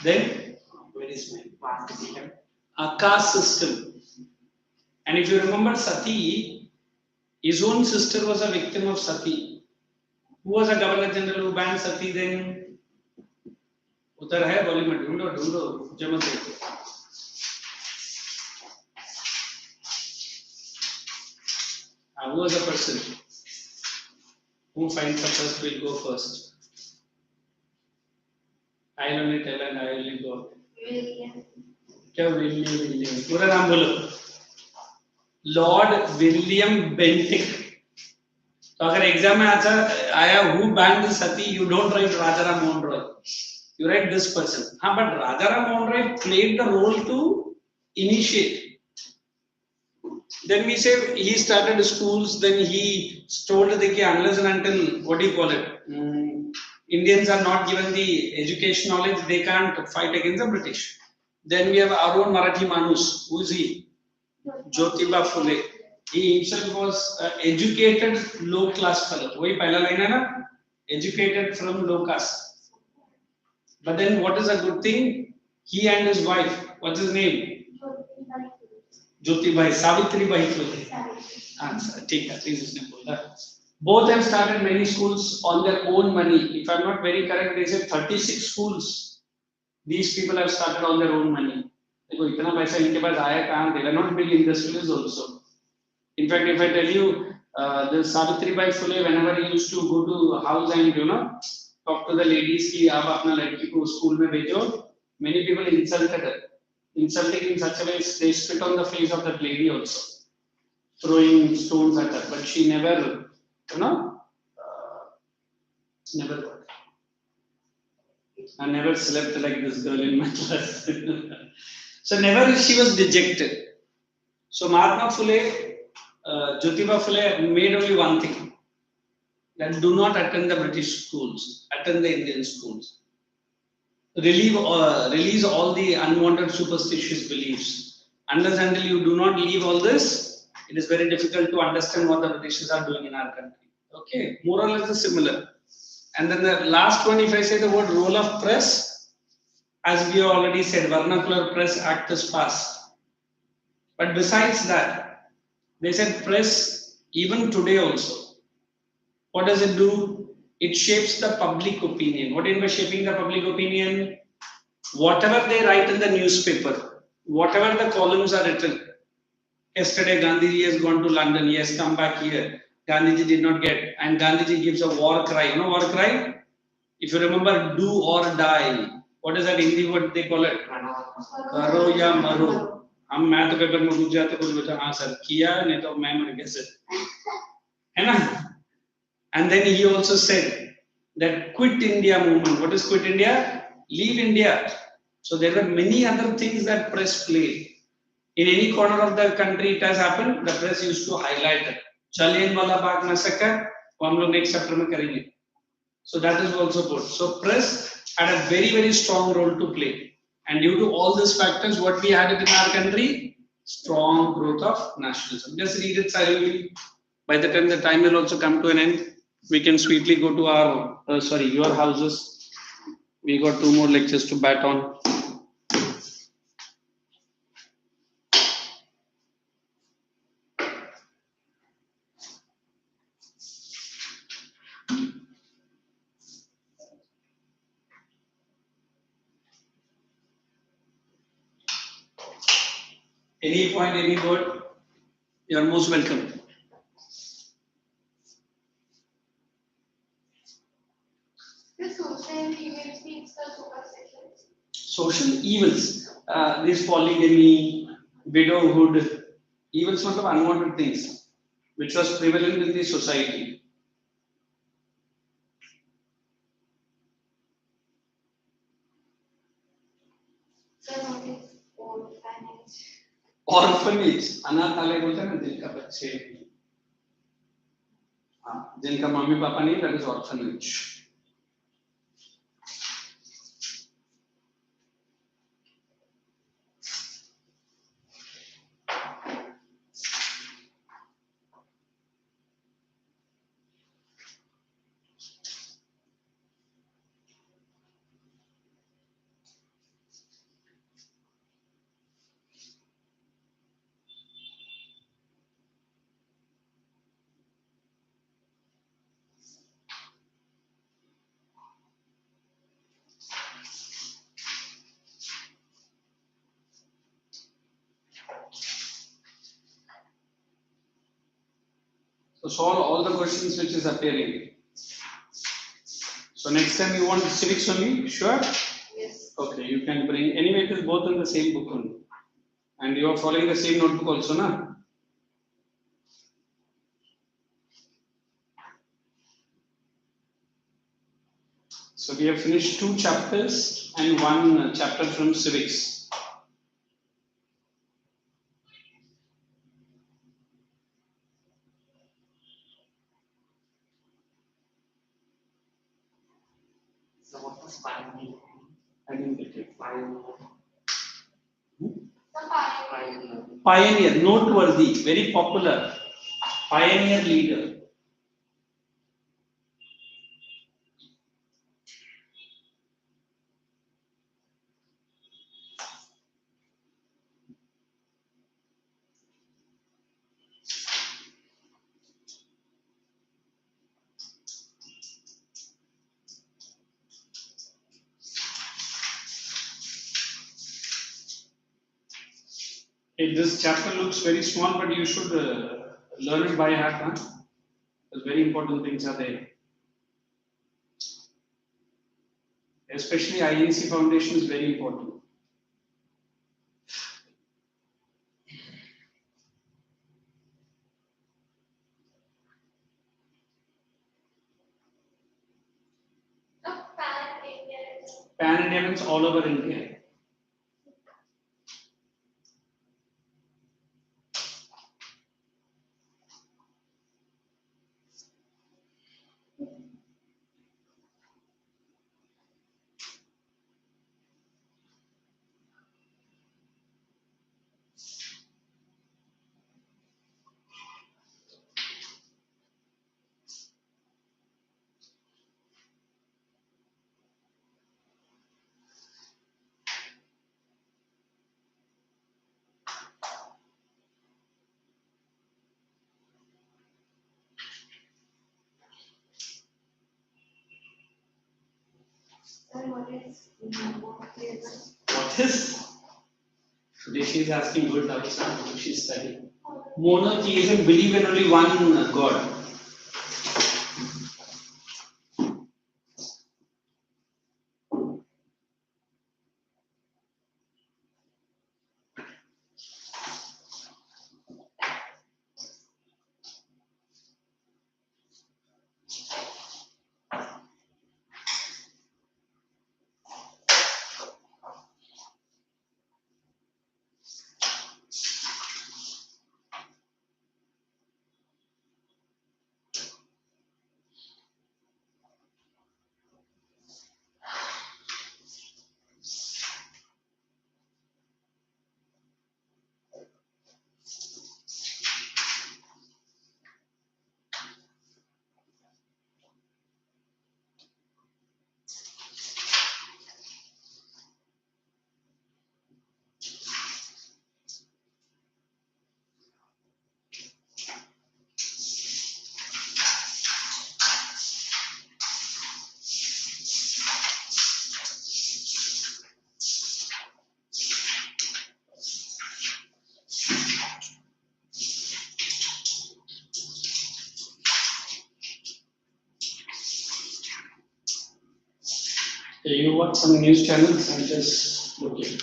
Then, where is my caste system? And if you remember Sati, his own sister was a victim of Sati. Who was a Governor General who banned Sati then? उधर है बॉली में ढूंढो जमा से. Who was the person? Who finds the first will go first. I only tell and I only go. क्या William? पूरा नाम बोलो. Lord William Bentinck. तो अगर एग्जाम में आया who banned the Sati, you don't write Rajaram Mohan Roy. You write this person. But Rajaram Mohan Roy played the role to initiate. Then we say he started schools, then he told that unless and until, Indians are not given the education knowledge, they can't fight against the British. Then we have our own Marathi Manus. Who is he? Jyotiba Phule. He himself was educated low class fellow. Wahi pehla line hai na? Educated from low caste. But then what is a good thing? He and his wife, what's his name? Jyotibai, Savitribai Phule. Answer, take that, this is simple. Both have started many schools on their own money. If I'm not very correct, they said 36 schools. These people have started on their own money. They were not big industrialists also. In fact, if I tell you, the Savitribai Phule, whenever he used to go to a house and talk to the ladies ki aap apna ladki ko school mein bhejo, many people insulted her. Insulting in such a way they spit on the face of that lady also, throwing stones at her, but she never, I never slept like this girl in my class. So never she was dejected. So Mahatma Phule, Jyotiba Phule made only one thing. That do not attend the British schools, attend the Indian schools. Release all the unwanted superstitious beliefs. Unless until you do not leave all this, it is very difficult to understand what the Britishers are doing in our country. Okay, more or less similar. And then the last one, if I say the word role of press, as we have already said, Vernacular Press Act is passed. But besides that, they said press, even today also, What does it do? It shapes the public opinion. What do you mean by shaping the public opinion? Whatever they write in the newspaper, whatever the columns are written. Yesterday, Gandhiji has gone to London. He has come back here. Gandhiji did not get, and Gandhiji gives a war cry. You know war cry? If you remember, do or die. What is that Hindi word they call it? Karo ya maro. हम मैं तो paper में रुक जाते कुछ बचा हाँ sir किया नहीं तो मैं मर गया सर है ना. And then he also said that quit India movement. What is quit India? Leave India. So there were many other things that press played. In any corner of the country it has happened, the press used to highlight it. Jallianwala Bagh massacre, वो हम लोग next chapter में करेंगे. So that is also good. So press had a very strong role to play. And due to all these factors, what we had in our country, strong growth of nationalism. Just read it silently. By the time the time will also come to an end, we can sweetly go to our, your houses. We got 2 more lectures to bat on. Any point, any word, you are most welcome. The social events means the superstition. Social evils, this polygamy, widowhood, evils मतलब unwanted things, which was prevalent in the society. So what is orphanage? Orphanage, अनाथालय बोलते हैं ना जिनका बच्चे, हाँ जिनका mummy papa नहीं, that is orphanage. So solve all the questions which is appearing. So next time you want civics only? Sure? Yes. Okay, you can bring, anyway it is both in the same book only. And you are following the same notebook also, na? So we have finished 2 chapters and 1 chapter from civics. So what was pioneer? I didn't get it. The pioneer. Pioneer, noteworthy, very popular. Pioneer leader. This chapter looks very small, but you should learn it by heart. Huh? Because very important things are there. Especially INC foundation is very important. The pan-Indian. Pan-India means all over India. Sir, what is monotheism? What is? Today she is asking good doubts. She is studying. Monotheism, believe in only one God. You watch some news channels and just looking.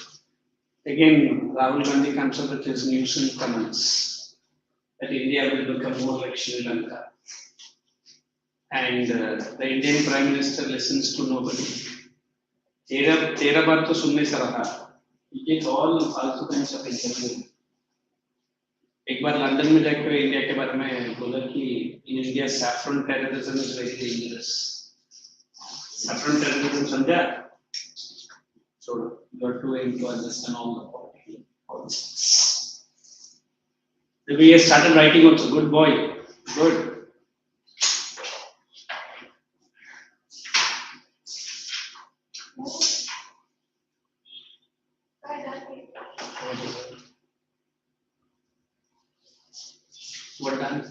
Again, Rahul Gandhi comes up with his news and comments that India will become more like Sri Lanka. And the Indian Prime Minister listens to nobody. Tera baat to sunne se raha. He gets all false kinds of interview. एक बार London में जाकर India के बारे में बोला कि in India saffron terrorism is very dangerous. Saffron terrorism समझा? So you are too able to understand all the political politics. The way he started writing also, good boy, good. What done?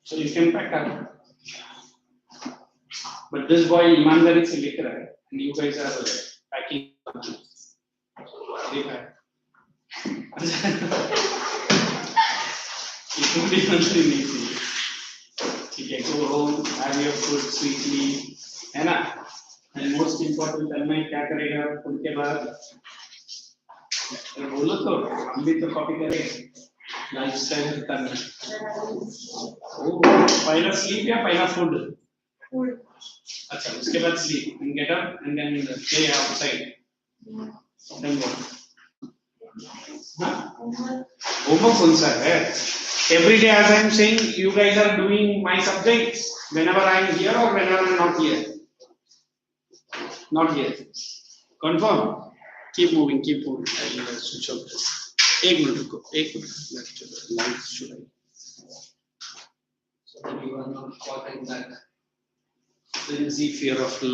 So you can pack up. But this boy ईमानदारी से लिख रहा है, and you guys are packing. It will be something easy. ठीक है, go home, have your food sweetly, है ना? And most important, तन्मय क्या करेगा उनके बाद? बोलो तो, हम भी तो कॉपी करेंगे. Lifestyle तन्मय. Oh, पहला sleep या पहला food? Food. अच्छा, उसके बाद sleep and get up and then play outside. Then what? Homework कौन सा है? Every day, as I am saying, you guys are doing my subjects whenever I am here or whenever I am not here. Not here. Confirm? Keep moving, keep moving. I will switch off this. एक minute रुको, एक minute. Lights should I? So that you are not caught in that frenzy fear of